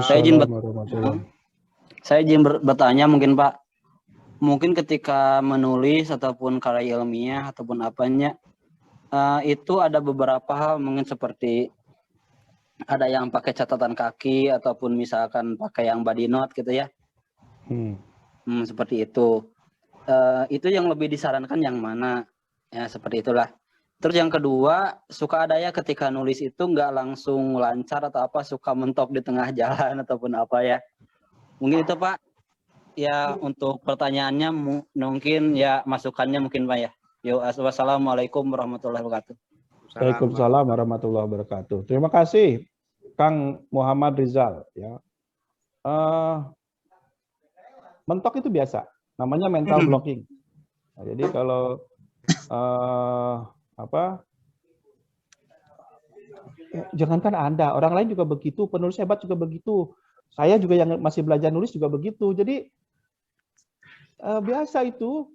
Saya izin bertanya mungkin Pak, mungkin ketika menulis ataupun karya ilmiah ataupun apanya, itu ada beberapa hal mungkin seperti ada yang pakai catatan kaki ataupun misalkan pakai yang body note gitu ya. Seperti itu. Itu yang lebih disarankan yang mana? Ya seperti itulah. Terus yang kedua, suka ada ya ketika nulis itu nggak langsung lancar atau apa, suka mentok di tengah jalan ataupun apa ya. Mungkin itu Pak. Ya untuk pertanyaannya mungkin ya masukannya mungkin Pak ya. Yo, wassalamualaikum warahmatullahi wabarakatuh. Waalaikumsalam warahmatullahi wabarakatuh. Terima kasih Kang Muhammad Rizal ya. Mentok itu biasa, namanya mental blocking. Nah, jadi kalau jangankan Anda, orang lain juga begitu, penulis hebat juga begitu. Saya juga yang masih belajar nulis juga begitu. Jadi biasa itu.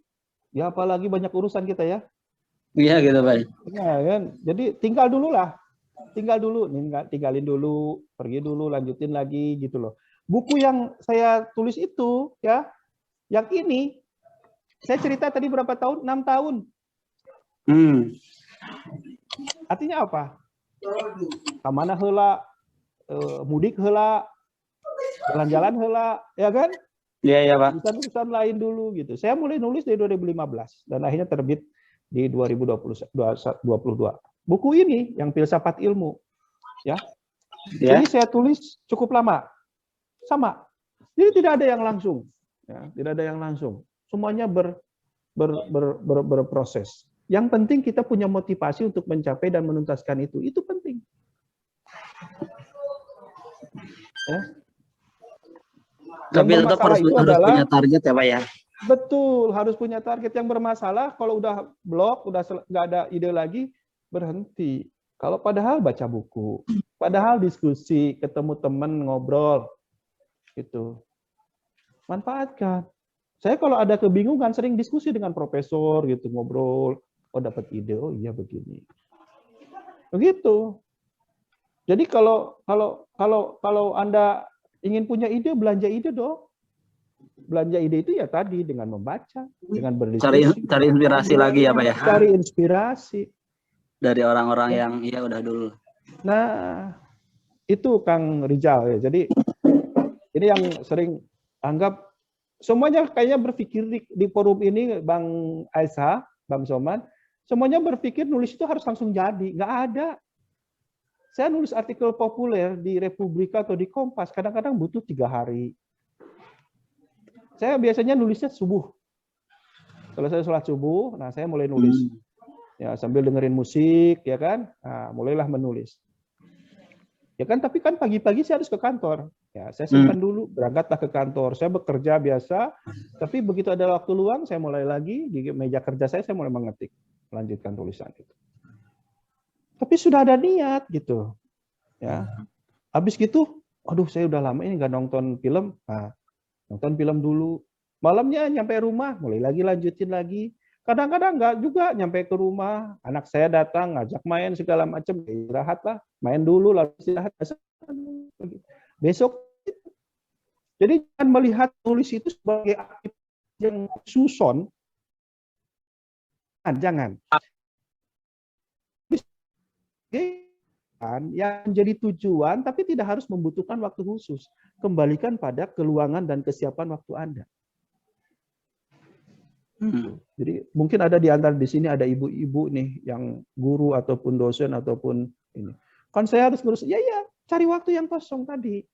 Ya apalagi banyak urusan kita ya. Iya gitu Pak. Ya kan. Jadi tinggal dulu lah. Tinggalin dulu, pergi dulu, lanjutin lagi gitu loh. Buku yang saya tulis itu ya, yang ini saya cerita tadi berapa tahun? 6 tahun. Artinya apa? Kamana heula, mudik heula, jalan-jalan heula, ya kan? Iya Pak. Urusan lain dulu gitu. Saya mulai nulis dari 2015 dan akhirnya terbit di 2022. Buku ini yang Filsafat Ilmu, ya. Jadi saya tulis cukup lama, sama. Jadi tidak ada yang langsung, ya, tidak ada yang langsung. Semuanya berproses. Yang penting kita punya motivasi untuk mencapai dan menuntaskan itu penting. Ya. Tapi tetap harus punya target ya Pak ya. Betul, harus punya target. Yang bermasalah kalau udah blok, udah nggak ada ide lagi, berhenti. Kalau padahal baca buku, padahal diskusi, ketemu teman, ngobrol, gitu. Manfaatkan. Saya kalau ada kebingungan sering diskusi dengan profesor, gitu, ngobrol. Oh dapat ide, oh iya begini. Begitu. Jadi kalau Anda ingin punya ide, belanja ide dong. Belanja ide itu ya tadi dengan membaca, dengan berdiskusi. Cari inspirasi lagi ya Pak ya. Cari inspirasi dari orang-orang yang ya udah dulu. Nah, itu Kang Rizal ya. Jadi ini yang sering anggap semuanya kayaknya berpikir di forum ini Bang Aisyah, Bang Soman, semuanya berpikir nulis itu harus langsung jadi. Nggak ada. Saya nulis artikel populer di Republika atau di Kompas, kadang-kadang butuh 3 hari. Saya biasanya nulisnya subuh. Kalau saya sholat subuh, nah saya mulai nulis. Ya sambil dengerin musik, ya kan? Nah, mulailah menulis. Ya kan, tapi kan pagi-pagi saya harus ke kantor. Ya, saya simpan dulu, berangkatlah ke kantor. Saya bekerja biasa, tapi begitu ada waktu luang, saya mulai lagi di meja kerja saya mulai mengetik, melanjutkan tulisan itu. Tapi sudah ada niat gitu, ya. Habis gitu, aduh saya udah lama ini nggak nonton film, nah, nonton film dulu. Malamnya nyampe rumah, mulai lagi lanjutin lagi. Kadang-kadang nggak juga nyampe ke rumah, anak saya datang ngajak main segala macam, istirahat lah, main dulu lalu istirahat. Besok, jadi jangan melihat tulis itu sebagai aktivitas yang susun, jangan. Yang menjadi tujuan, tapi tidak harus membutuhkan waktu khusus. Kembalikan pada keluangan dan kesiapan waktu Anda. Jadi mungkin ada di antara di sini ada ibu-ibu nih yang guru ataupun dosen ataupun ini. Kan saya harus ngurus, ya cari waktu yang kosong tadi.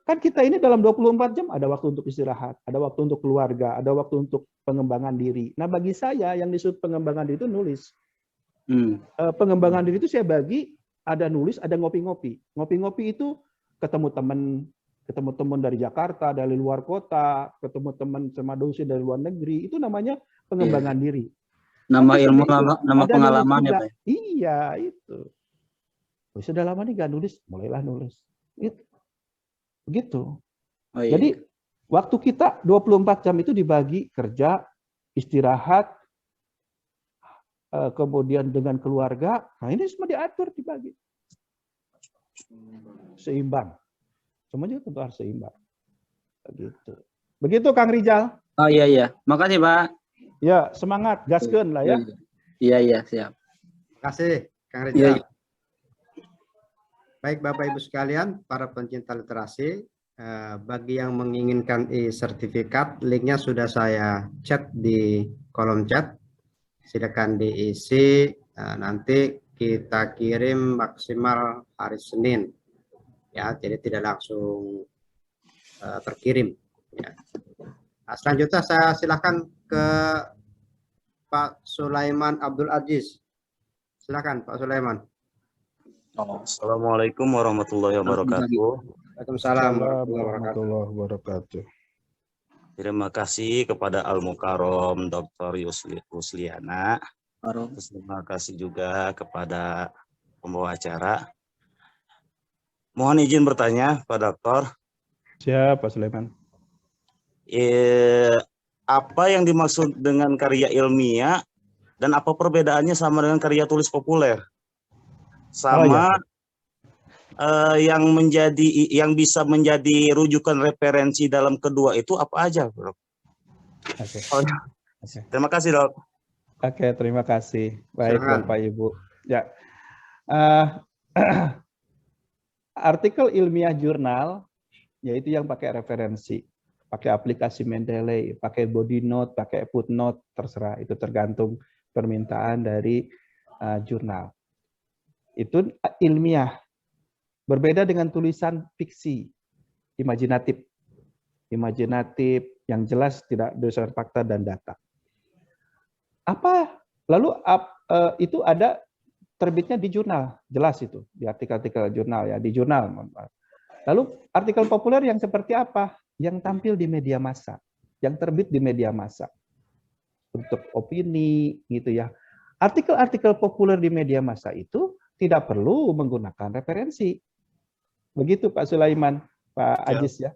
Kan kita ini dalam 24 jam ada waktu untuk istirahat, ada waktu untuk keluarga, ada waktu untuk pengembangan diri. Nah bagi saya yang disebut pengembangan diri itu nulis. Pengembangan diri itu saya bagi ada nulis, ada ngopi-ngopi. Ngopi-ngopi itu ketemu teman dari Jakarta, dari luar kota, ketemu teman sama dosen dari luar negeri, itu namanya pengembangan diri. Nama ilmu, nama pengalaman ya Pak. Iya, itu. Sudah lama nih gak nulis, mulailah nulis. Itu. Begitu. Oh, iya. Jadi waktu kita 24 jam itu dibagi kerja, istirahat, kemudian dengan keluarga. Nah ini semua diatur, dibagi. Seimbang. Semuanya tentu harus seimbang. Begitu. Begitu Kang Rijal. Oh iya. Makasih Pak. Ya, semangat, gaskeun lah ya. Iya, siap. Terima kasih Kang Iya. Rizal. Baik Bapak Ibu sekalian, para pencinta literasi, bagi yang menginginkan e-sertifikat, linknya sudah saya chat di kolom chat. Silakan diisi, nanti kita kirim maksimal hari Senin. Ya, jadi tidak langsung terkirim. Ya. Nah, selanjutnya saya silakan ke Pak Sulaiman Abdul Aziz. Silakan Pak Sulaiman. Assalamualaikum warahmatullahi wabarakatuh. Waalaikumsalam warahmatullahi wabarakatuh. Warahmatullahi wabarakatuh. Terima kasih kepada Al-Mukarrom Dr. Rusliana. Terima kasih juga kepada pembawa acara. Mohon izin bertanya Pak Dokter. Siap Pak Sulaiman. Apa yang dimaksud dengan karya ilmiah dan apa perbedaannya sama dengan karya tulis populer? Sama yang bisa menjadi rujukan referensi dalam kedua itu apa aja, Bro? Terima kasih, Dok. Oke, terima kasih. Baik, Bapak Ibu. Ya. Artikel ilmiah jurnal yaitu yang pakai referensi, pakai aplikasi Mendeley, pakai body note, pakai footnote, terserah, itu tergantung permintaan dari jurnal. Itu ilmiah. Berbeda dengan tulisan fiksi, imajinatif. Imajinatif yang jelas tidak berdasarkan fakta dan data. Lalu itu ada terbitnya di jurnal, jelas itu, di artikel-artikel jurnal ya, di jurnal. Lalu artikel populer yang seperti apa? Yang tampil di media massa, yang terbit di media massa. Untuk opini gitu ya. Artikel-artikel populer di media massa itu tidak perlu menggunakan referensi. Begitu Pak Sulaiman, Pak Aziz ya.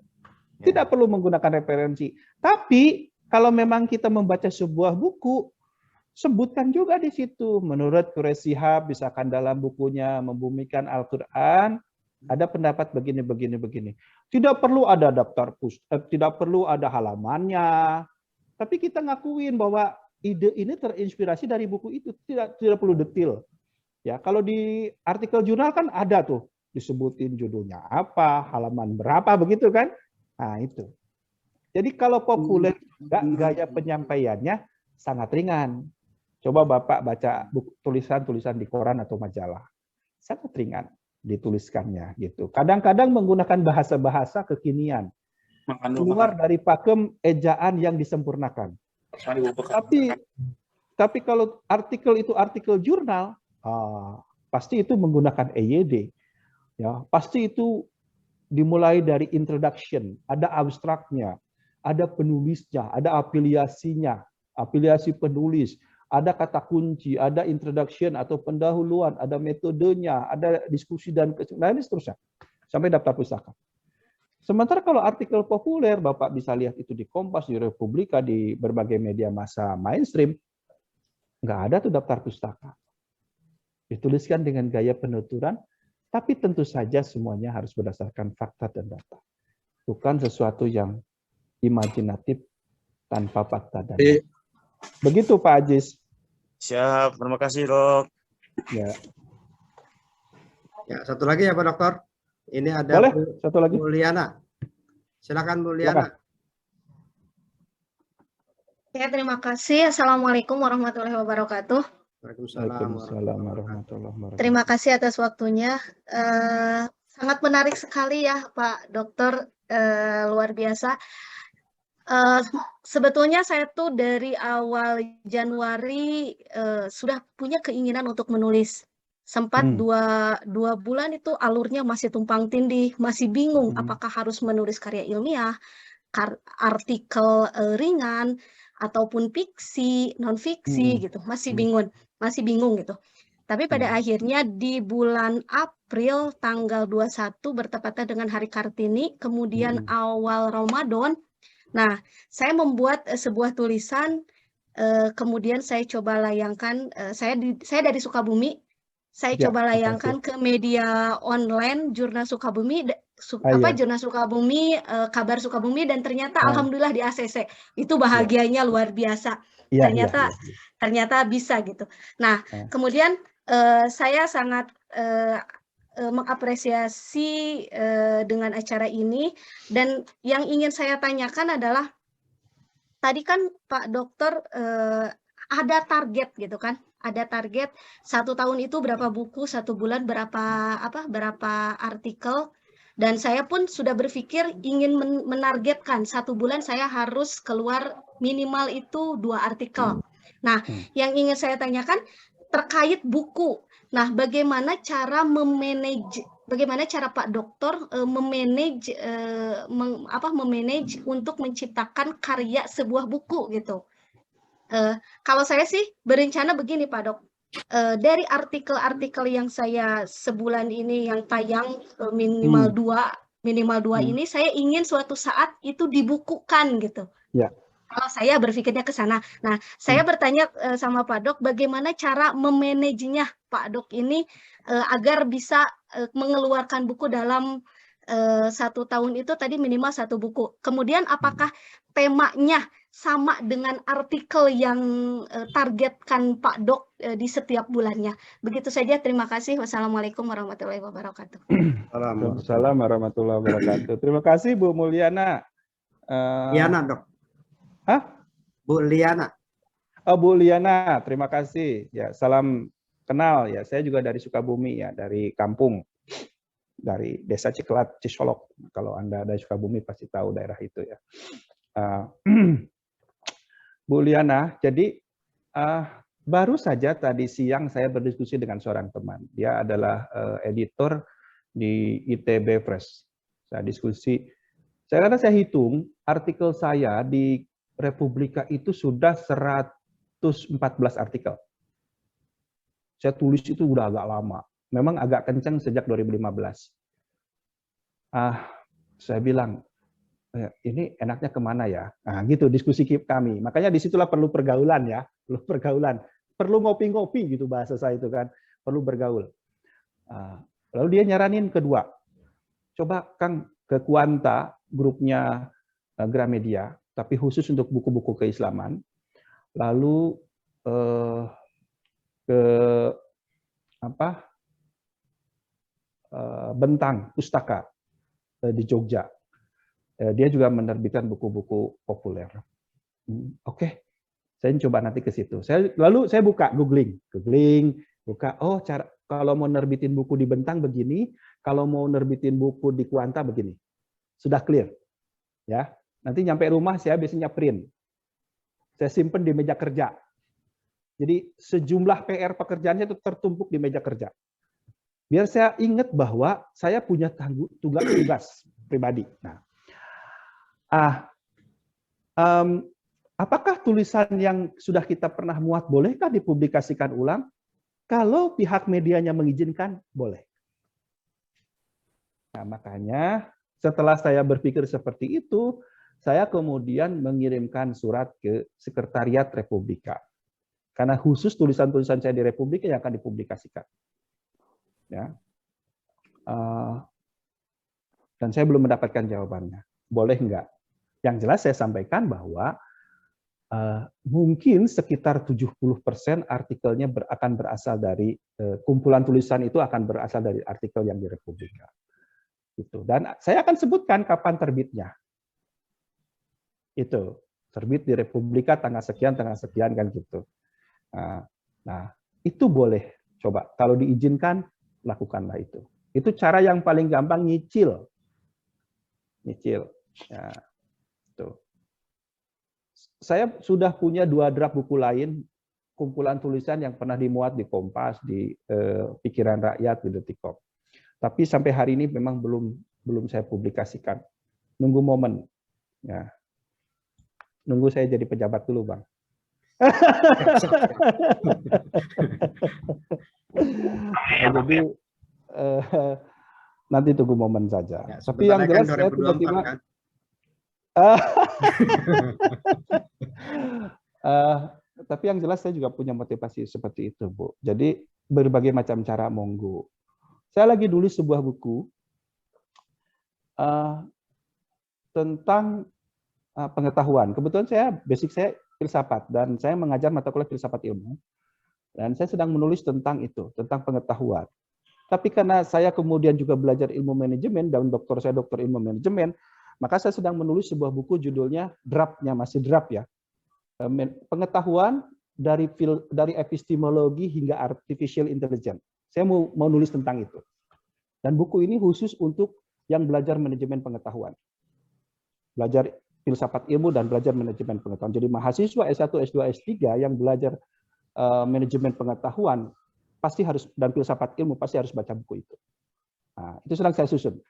Tidak perlu menggunakan referensi. Tapi kalau memang kita membaca sebuah buku, sebutkan juga di situ. Menurut Quraish Shihab, misalkan dalam bukunya Membumikan Al-Quran, ada pendapat begini. Tidak perlu ada daftar tidak perlu ada halamannya. Tapi kita ngakuin bahwa ide ini terinspirasi dari buku itu. Tidak perlu detail. Ya, kalau di artikel jurnal kan ada tuh disebutin judulnya apa, halaman berapa begitu kan? Nah, itu. Jadi kalau populer gaya penyampaiannya sangat ringan. Coba Bapak baca tulisan-tulisan di koran atau majalah. Sangat ringan dituliskannya gitu. Kadang-kadang menggunakan bahasa-bahasa kekinian. Keluar dari pakem ejaan yang disempurnakan. Tapi kalau artikel itu artikel jurnal, pasti itu menggunakan EYD. Ya, pasti itu dimulai dari introduction, ada abstraknya, ada penulisnya, ada afiliasinya, afiliasi penulis, ada kata kunci, ada introduction atau pendahuluan, ada metodenya, ada diskusi dan lain seterusnya, sampai daftar pustaka. Sementara kalau artikel populer, Bapak bisa lihat itu di Kompas, di Republika, di berbagai media massa mainstream, nggak ada tuh daftar pustaka. Dituliskan dengan gaya penuturan, tapi tentu saja semuanya harus berdasarkan fakta dan data. Bukan sesuatu yang imajinatif tanpa fakta dan data. Begitu Pak Aziz. Siap, terima kasih Dok. Ya. Ya, satu lagi ya Pak Dokter. Ini ada Boleh, satu lagi. Bu Liana. Silakan Bu Liana. Ya, terima kasih. Assalamualaikum warahmatullahi wabarakatuh. Waalaikumsalam warahmatullahi wabarakatuh. Terima kasih atas waktunya. Sangat menarik sekali ya Pak Dokter, luar biasa. Sebetulnya saya tuh dari awal Januari sudah punya keinginan untuk menulis. Sempat dua bulan itu alurnya masih tumpang tindih, masih bingung apakah harus menulis karya ilmiah, artikel ringan, ataupun fiksi, non-fiksi gitu, masih bingung gitu. Tapi pada akhirnya di bulan April tanggal 21 bertepatan dengan Hari Kartini, kemudian awal Ramadan. Nah, saya membuat sebuah tulisan, kemudian saya coba layangkan, saya dari Sukabumi, saya Ya, coba makasih. layangkan ke media online Jurnal Sukabumi, Iya. Jurnal Sukabumi, Kabar Sukabumi, dan ternyata alhamdulillah di ACC. Itu bahagianya luar biasa. Iya, Ternyata bisa gitu. Nah, kemudian saya sangat mengapresiasi dengan acara ini, dan yang ingin saya tanyakan adalah tadi kan Pak Dokter ada target gitu kan, ada target 1 tahun itu berapa buku, 1 bulan berapa artikel, dan saya pun sudah berpikir ingin menargetkan 1 bulan saya harus keluar minimal itu 2 artikel. Nah, yang ingin saya tanyakan terkait buku. Nah, bagaimana cara Pak Dokter memanage untuk menciptakan karya sebuah buku gitu. Kalau saya sih berencana begini Pak Dok, dari artikel-artikel yang saya sebulan ini yang tayang minimal 2 ini, saya ingin suatu saat itu dibukukan gitu. Ya. Kalau saya berpikirnya ke sana. Nah, saya bertanya sama Pak Dok, bagaimana cara memanajenya Pak Dok ini agar bisa mengeluarkan buku dalam 1 tahun itu tadi minimal 1 buku. Kemudian apakah temanya sama dengan artikel yang targetkan Pak Dok di setiap bulannya? Begitu saja, terima kasih. Wassalamualaikum warahmatullahi wabarakatuh. Waalaikumsalam warahmatullahi wabarakatuh. Terima kasih Bu Mulyana. Liana, Dok. Hah? Bu Liana. Oh, Bu Liana, terima kasih. Ya, salam kenal ya. Saya juga dari Sukabumi ya, dari kampung, dari Desa Ciklat, Cisolok. Kalau Anda dari Sukabumi pasti tahu daerah itu ya. Bu Liana, jadi baru saja tadi siang saya berdiskusi dengan seorang teman. Dia adalah editor di ITB Press. Saya diskusi. Saya hitung artikel saya di Republika itu sudah 114 artikel. Saya tulis itu udah agak lama. Memang agak kencang sejak 2015. Saya bilang, ini enaknya kemana ya? Nah, gitu diskusi kami. Makanya disitulah perlu pergaulan ya, perlu pergaulan, perlu ngopi-ngopi gitu bahasa saya itu kan, perlu bergaul. Lalu dia nyaranin kedua, coba Kang ke Kuanta, grupnya Gramedia, tapi khusus untuk buku-buku keislaman. Lalu ke Bentang Pustaka di Jogja. Dia juga menerbitkan buku-buku populer. Oke, saya coba nanti ke situ. Lalu saya buka googling, buka. Oh, cara kalau mau nerbitin buku di Bentang begini, kalau mau nerbitin buku di Kuanta begini. Sudah clear, ya. Nanti nyampe rumah saya biasanya print. Saya simpen di meja kerja. Jadi sejumlah PR pekerjaannya itu tertumpuk di meja kerja. Biar saya ingat bahwa saya punya tugas pribadi. Nah, apakah tulisan yang sudah kita pernah muat bolehkah dipublikasikan ulang? Kalau pihak medianya mengizinkan, boleh. Nah, makanya setelah saya berpikir seperti itu, saya kemudian mengirimkan surat ke Sekretariat Republika. Karena khusus tulisan-tulisan saya di Republika yang akan dipublikasikan. Ya. Dan saya belum mendapatkan jawabannya. Boleh enggak? Yang jelas saya sampaikan bahwa mungkin sekitar 70% artikelnya akan berasal dari kumpulan tulisan itu akan berasal dari artikel yang di Republika. Gitu. Dan saya akan sebutkan kapan terbitnya. Itu terbit di Republika tanggal sekian kan gitu. Nah, itu boleh coba. Kalau diizinkan, lakukanlah itu. Itu cara yang paling gampang, nyicil. Ya, tuh. Saya sudah punya 2 draft buku lain, kumpulan tulisan yang pernah dimuat di Kompas, di Pikiran Rakyat, di Detikop. Tapi sampai hari ini memang belum saya publikasikan. Nunggu momen. Ya. Nunggu saya jadi pejabat dulu, Bang. Jadi nanti tunggu momen saja. Ya, Tapi yang sebentar jelas kan saya 2024 tiba-tiba kan. Tapi yang jelas saya juga punya motivasi seperti itu, Bu. Jadi berbagai macam cara monggo. Saya lagi nulis sebuah buku tentang pengetahuan. Kebetulan basic saya filsafat dan saya mengajar mata kuliah filsafat ilmu. Dan saya sedang menulis tentang itu, tentang pengetahuan. Tapi karena saya kemudian juga belajar ilmu manajemen dan doktor saya doktor ilmu manajemen, maka saya sedang menulis sebuah buku judulnya draftnya, masih draft ya. Pengetahuan dari epistemologi hingga artificial intelligence. Saya mau nulis tentang itu. Dan buku ini khusus untuk yang belajar manajemen pengetahuan. Belajar filsafat ilmu dan belajar manajemen pengetahuan. Jadi mahasiswa S1, S2, S3 yang belajar manajemen pengetahuan pasti harus, dan filsafat ilmu pasti harus baca buku itu. Nah, itu sedang saya susun.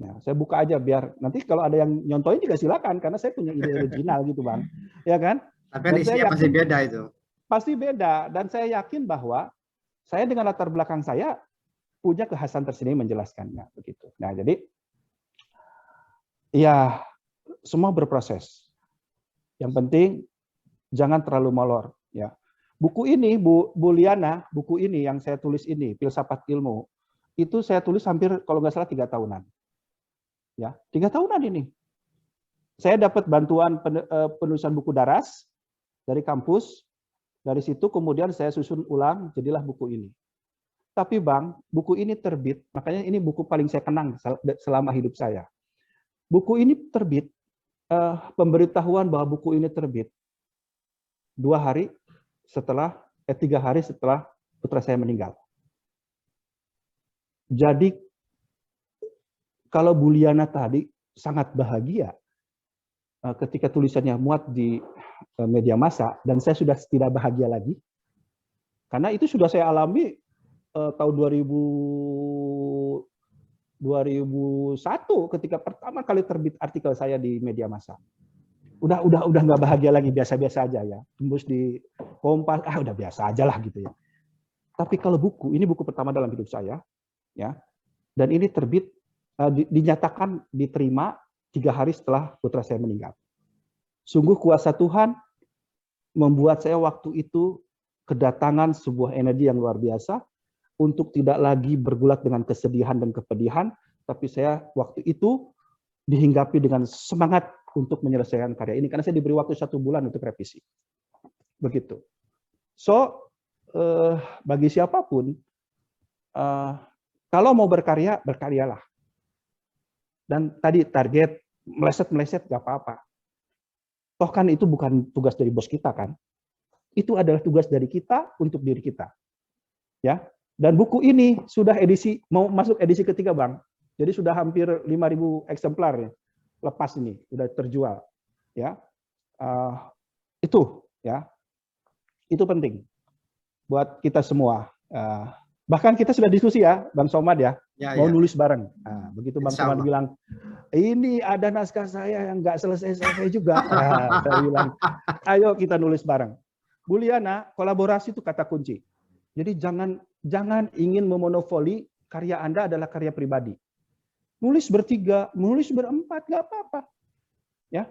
Nah, saya buka aja biar nanti kalau ada yang nyontohin juga silakan karena saya punya ide original gitu, Bang. Ya kan? Tapi isinya pasti beda itu. Pasti beda, dan saya yakin bahwa saya dengan latar belakang saya punya kekhasan tersendiri menjelaskannya begitu. Nah, jadi ya semua berproses. Yang penting jangan terlalu molor ya. Buku ini Bu Liana, buku ini yang saya tulis ini, Filsafat Ilmu, itu saya tulis hampir kalau nggak salah 3 tahunan. Ya, 3 tahunan ini. Saya dapat bantuan penulisan buku daras dari kampus. Dari situ kemudian saya susun ulang, jadilah buku ini. Tapi Bang, buku ini terbit, makanya ini buku paling saya kenang selama hidup saya. Buku ini terbit, pemberitahuan bahwa buku ini terbit 3 hari setelah putra saya meninggal. Jadi kalau Bu Liana tadi sangat bahagia ketika tulisannya muat di media massa, dan saya sudah tidak bahagia lagi, karena itu sudah saya alami tahun 2001 ketika pertama kali terbit artikel saya di media massa. Udah nggak bahagia lagi, biasa-biasa aja ya. Tembus di Kompas, udah biasa aja lah gitu ya. Tapi kalau buku, ini buku pertama dalam hidup saya, ya. Dan ini terbit, dinyatakan diterima 3 hari setelah putra saya meninggal. Sungguh kuasa Tuhan membuat saya waktu itu kedatangan sebuah energi yang luar biasa untuk tidak lagi bergulat dengan kesedihan dan kepedihan, tapi saya waktu itu dihinggapi dengan semangat untuk menyelesaikan karya ini, karena saya diberi waktu 1 bulan untuk revisi. Begitu. So, bagi siapapun, kalau mau berkarya, berkaryalah. Dan tadi target, meleset-meleset nggak apa-apa. Toh kan itu bukan tugas dari bos kita kan. Itu adalah tugas dari kita untuk diri kita. Ya. Dan buku ini sudah mau masuk edisi ketiga, Bang. Jadi sudah hampir 5.000 eksemplar ya. Lepas ini sudah terjual, ya. Itu ya, itu penting buat kita semua. Bahkan kita sudah diskusi ya, Bang Somad ya, mau nulis bareng. Nah, begitu Bang Somad bilang, ini ada naskah saya yang nggak selesai juga. Saya bilang, ayo kita nulis bareng. Bu Liana, kolaborasi itu kata kunci. Jadi jangan ingin memonopoli karya Anda adalah karya pribadi. Nulis bertiga, nulis berempat, nggak apa-apa. Ya,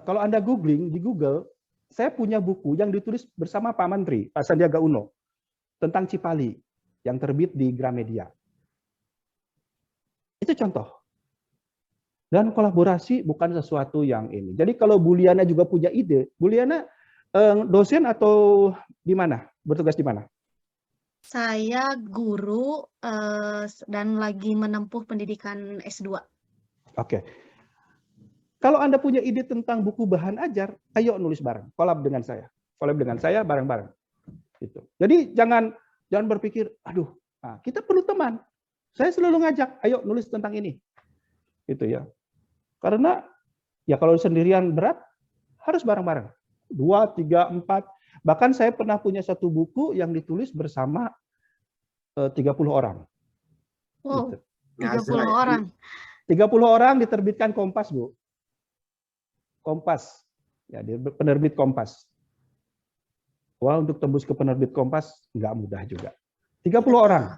kalau Anda googling di Google, saya punya buku yang ditulis bersama Pak Menteri, Pak Sandiaga Uno, tentang Cipali yang terbit di Gramedia. Itu contoh. Dan kolaborasi bukan sesuatu yang ini. Jadi kalau Bu Liana juga punya ide, Bu Liana dosen atau di mana? Bertugas di mana? Saya guru dan lagi menempuh pendidikan S2. Oke. Kalau Anda punya ide tentang buku bahan ajar, ayo nulis bareng, kolab dengan saya. Kolab dengan saya bareng-bareng. Gitu. Jadi jangan berpikir, aduh, kita perlu teman. Saya selalu ngajak, ayo nulis tentang ini. Gitu ya. Karena ya kalau sendirian berat, harus bareng-bareng. 2, 3, 4. Bahkan saya pernah punya satu buku yang ditulis bersama 30 orang. Wow, gitu. 30 orang. 30 orang diterbitkan Kompas, Bu. Kompas. Ya, dia penerbit Kompas. Wah, untuk tembus ke penerbit Kompas nggak mudah juga. 30 orang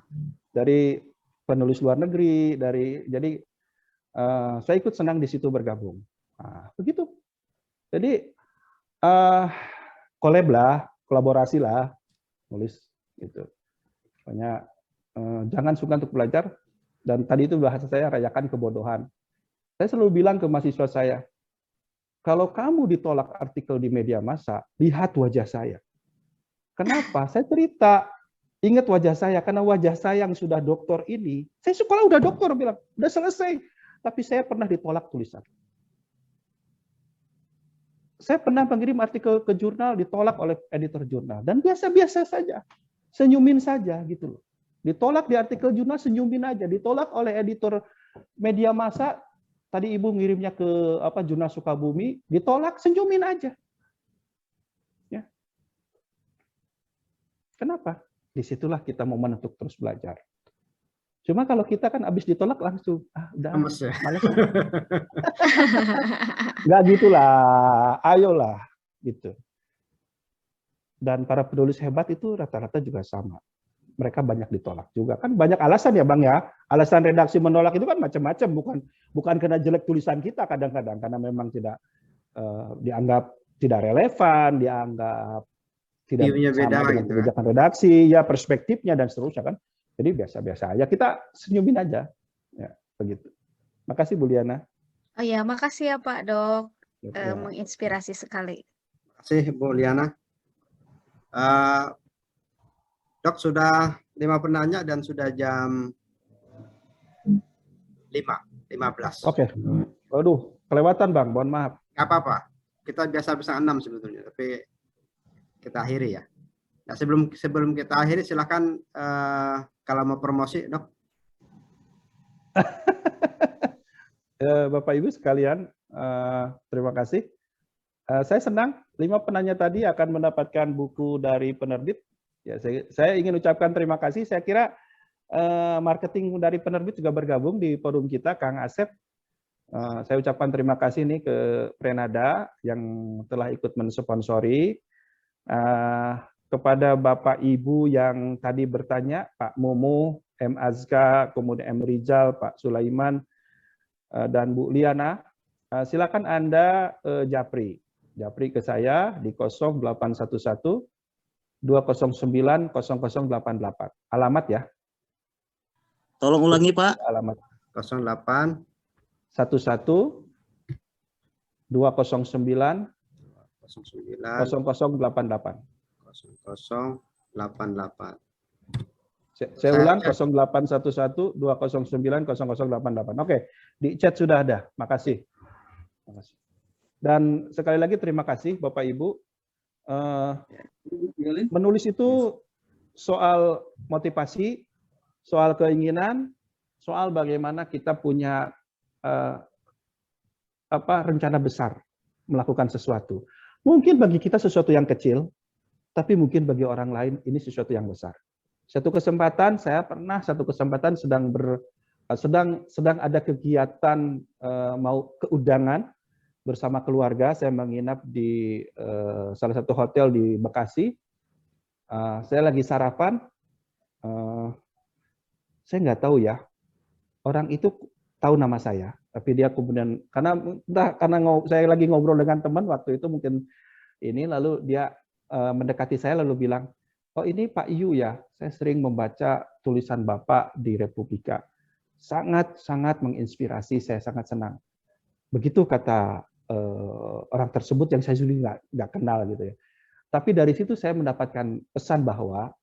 dari penulis luar negeri, jadi saya ikut senang di situ bergabung. Nah, begitu. Jadi kolaborasi lah, nulis gitu. Pokoknya jangan suka untuk belajar. Dan tadi itu bahasa saya rayakan kebodohan. Saya selalu bilang ke mahasiswa saya, kalau kamu ditolak artikel di media massa, lihat wajah saya. Kenapa? Saya cerita, ingat wajah saya, karena wajah saya yang sudah doktor ini, saya sekolah udah doktor, bilang, udah selesai. Tapi saya pernah ditolak tulisan. Saya pernah mengirim artikel ke jurnal, ditolak oleh editor jurnal. Dan biasa-biasa saja, senyumin saja gitu loh. Ditolak di artikel jurnal, senyumin aja. Ditolak oleh editor media massa, tadi Ibu ngirimnya ke Jurnal Sukabumi, ditolak, senyumin aja. Ya. Kenapa? Disitulah kita momen untuk terus belajar. Cuma kalau kita kan habis ditolak langsung, udah, Lemes ya. males. Nggak gitulah, ayolah, gitu. Dan para penulis hebat itu rata-rata juga sama. Mereka banyak ditolak juga. Kan banyak alasan ya Bang ya. Alasan redaksi menolak itu kan macam-macam, bukan karena jelek tulisan kita kadang-kadang, karena memang tidak dianggap tidak relevan, dianggap tidak View-nya sama beda dengan gitu kan. kebijakan redaksi, ya perspektifnya dan seterusnya kan. Jadi biasa-biasa aja, kita senyumin aja. Ya, begitu. Makasih Bu Liana. Oh ya, makasih ya Pak Dok. Ya. Menginspirasi sekali. Terima kasih Bu Liana. Dok, sudah 5 penanya dan sudah jam 5:15. Oke. Waduh, kelewatan Bang, mohon maaf. Nggak apa-apa. Kita biasa 6 sebetulnya, tapi kita akhiri ya. Nah, sebelum kita akhiri, silakan kalau mau promosi, Dok. Bapak Ibu sekalian, terima kasih. Saya senang 5 penanya tadi akan mendapatkan buku dari penerbit. Ya, saya ingin ucapkan terima kasih. Saya kira marketing dari penerbit juga bergabung di forum kita, Kang Asep. Saya ucapkan terima kasih nih ke Prenada yang telah ikut mensponsori. Kepada Bapak Ibu yang tadi bertanya, Pak Momo, M. Azka, kemudian M. Rizal, Pak Sulaiman, dan Bu Liana, silakan Anda japri ke saya di 0811 209 0088. Alamat ya. Tolong ulangi Pak. Alamat 08 11 209 09 0088. 0088. Saya ulang 0811 209 0088. Oke, di chat sudah ada. Makasih. Dan sekali lagi terima kasih Bapak Ibu. Menulis itu soal motivasi, soal keinginan, soal bagaimana kita punya rencana besar melakukan sesuatu. Mungkin bagi kita sesuatu yang kecil, tapi mungkin bagi orang lain ini sesuatu yang besar. Satu kesempatan sedang ada kegiatan mau ke Udangan bersama keluarga. Saya menginap di salah satu hotel di Bekasi. Saya lagi sarapan. Saya nggak tahu ya, orang itu tahu nama saya, tapi dia kemudian karena saya lagi ngobrol dengan teman waktu itu mungkin ini, lalu dia mendekati saya lalu bilang, oh ini Pak Yu ya, saya sering membaca tulisan Bapak di Republika. Sangat menginspirasi, saya sangat senang. Begitu kata orang tersebut yang saya sudah nggak kenal gitu ya. Tapi dari situ saya mendapatkan pesan bahwa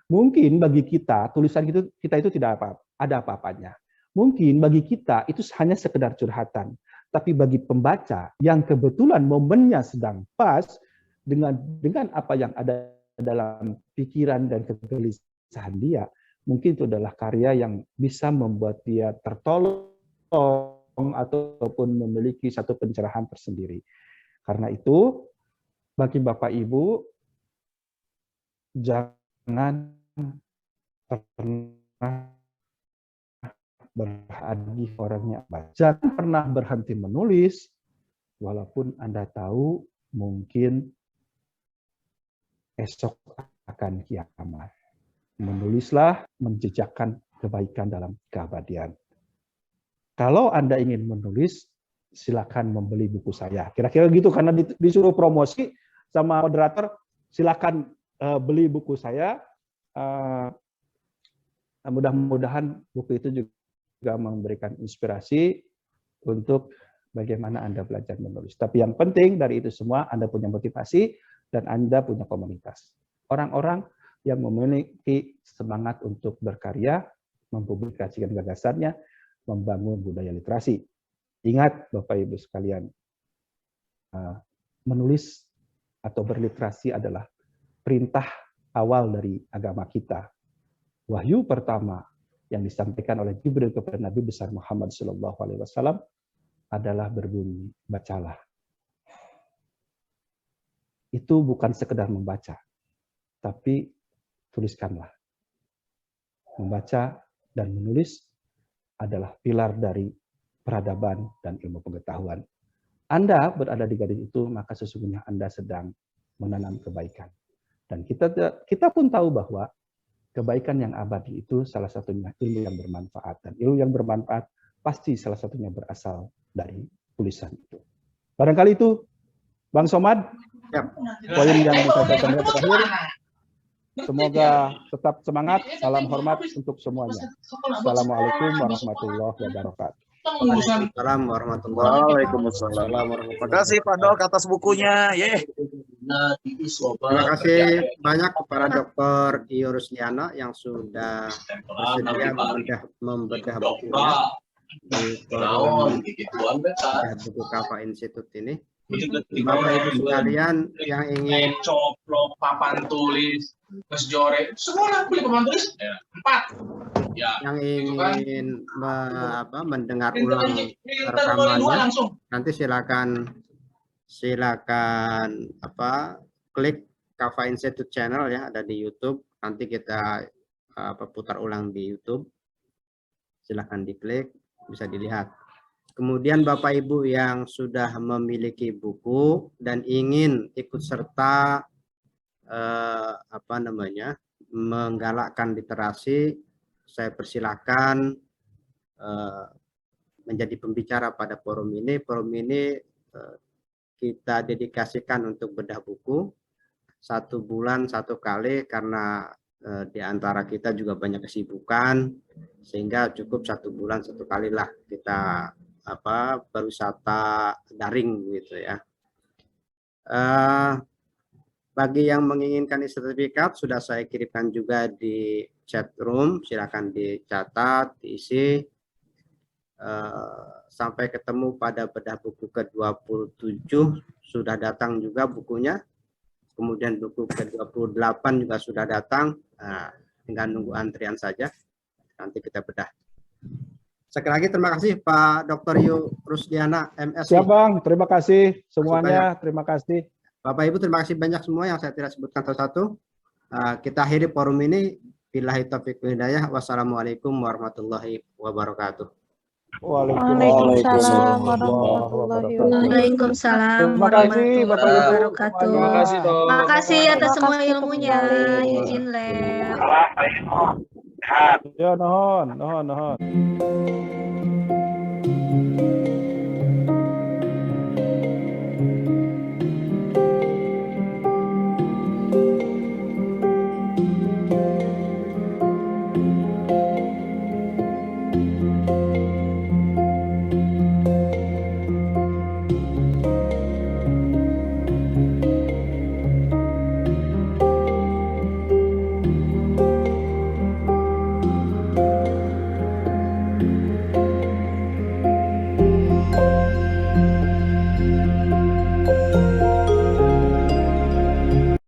mungkin bagi kita, tulisan kita itu tidak ada apa-apanya. Mungkin bagi kita itu hanya sekedar curhatan. Tapi bagi pembaca yang kebetulan momennya sedang pas, dengan apa yang ada dalam pikiran dan kegelisahan dia, mungkin itu adalah karya yang bisa membuat dia tertolong ataupun memiliki satu pencerahan tersendiri. Karena itu, bagi Bapak Ibu, jangan pernah berhadi orangnya. Jangan pernah berhenti menulis, walaupun Anda tahu mungkin esok akan kiamat. Menulislah menjejakkan kebaikan dalam keabadian. Kalau Anda ingin menulis, silakan membeli buku saya. Kira-kira gitu, karena disuruh promosi sama moderator, silakan beli buku saya. Mudah-mudahan buku itu juga memberikan inspirasi untuk bagaimana Anda belajar menulis. Tapi yang penting dari itu semua, Anda punya motivasi dan Anda punya komunitas. Orang-orang yang memiliki semangat untuk berkarya, mempublikasikan gagasannya, membangun budaya literasi. Ingat Bapak Ibu sekalian, menulis atau berliterasi adalah perintah awal dari agama kita. Wahyu pertama yang disampaikan oleh Jibril kepada Nabi besar Muhammad SAW adalah berbunyi, bacalah. Itu bukan sekedar membaca, tapi tuliskanlah. Membaca dan menulis adalah pilar dari peradaban dan ilmu pengetahuan. Anda berada di garis itu, maka sesungguhnya Anda sedang menanam kebaikan. Dan kita pun tahu bahwa kebaikan yang abadi itu salah satunya ilmu yang bermanfaat. Dan ilmu yang bermanfaat pasti salah satunya berasal dari tulisan itu. Barangkali itu, Bang Somad, poin yang bisa saya sampaikan terakhir. Semoga tetap semangat. Salam hormat untuk semuanya. Assalamualaikum warahmatullahi wabarakatuh. Waalaikumsalam warahmatullahi wabarakatuh. Terima kasih Pak Dok atas bukunya. Terima kasih banyak kepada Dr. Iyo Rusdiana yang sudah bersedia membedah bukunya di forum buku Kafa Institute ini. Bapak Ibu sekalian yang ingin coplok, papan tulis, mesjore, semua beli papan tulis 4. Ya, yang ingin mendengar ulang rekamannya, nanti silakan klik Kafa Institute channel ya, ada di YouTube. Nanti kita putar ulang di YouTube. Silakan diklik, bisa dilihat. Kemudian Bapak Ibu yang sudah memiliki buku dan ingin ikut serta menggalakkan literasi, saya persilakan menjadi pembicara pada forum ini. Forum ini kita dedikasikan untuk bedah buku 1 bulan 1 kali, karena di antara kita juga banyak kesibukan, sehingga cukup 1 bulan 1 kali lah kita berwisata daring gitu ya. Bagi yang menginginkan sertifikat sudah saya kirimkan juga di chat room, silakan dicatat, diisi. Sampai ketemu pada bedah buku ke-27 sudah datang juga bukunya. Kemudian buku ke-28 juga sudah datang. Tinggal nunggu antrian saja. Nanti kita bedah. Sekali lagi terima kasih Pak Dr. Iyo Rusdiana, MS. Siap Bang, terima kasih semuanya, terima kasih. Bapak Ibu terima kasih banyak semua yang saya tidak sebutkan satu-satu. Kita akhiri forum ini. Billahi taufiq wal hidayah. Wassalamualaikum warahmatullahi wabarakatuh. Waalaikumsalam warahmatullahi wabarakatuh. Terima kasih Bapak Ibu. Terima kasih dong. Terima kasih atas semua ilmunya. Izin lab. Ya, nuhun.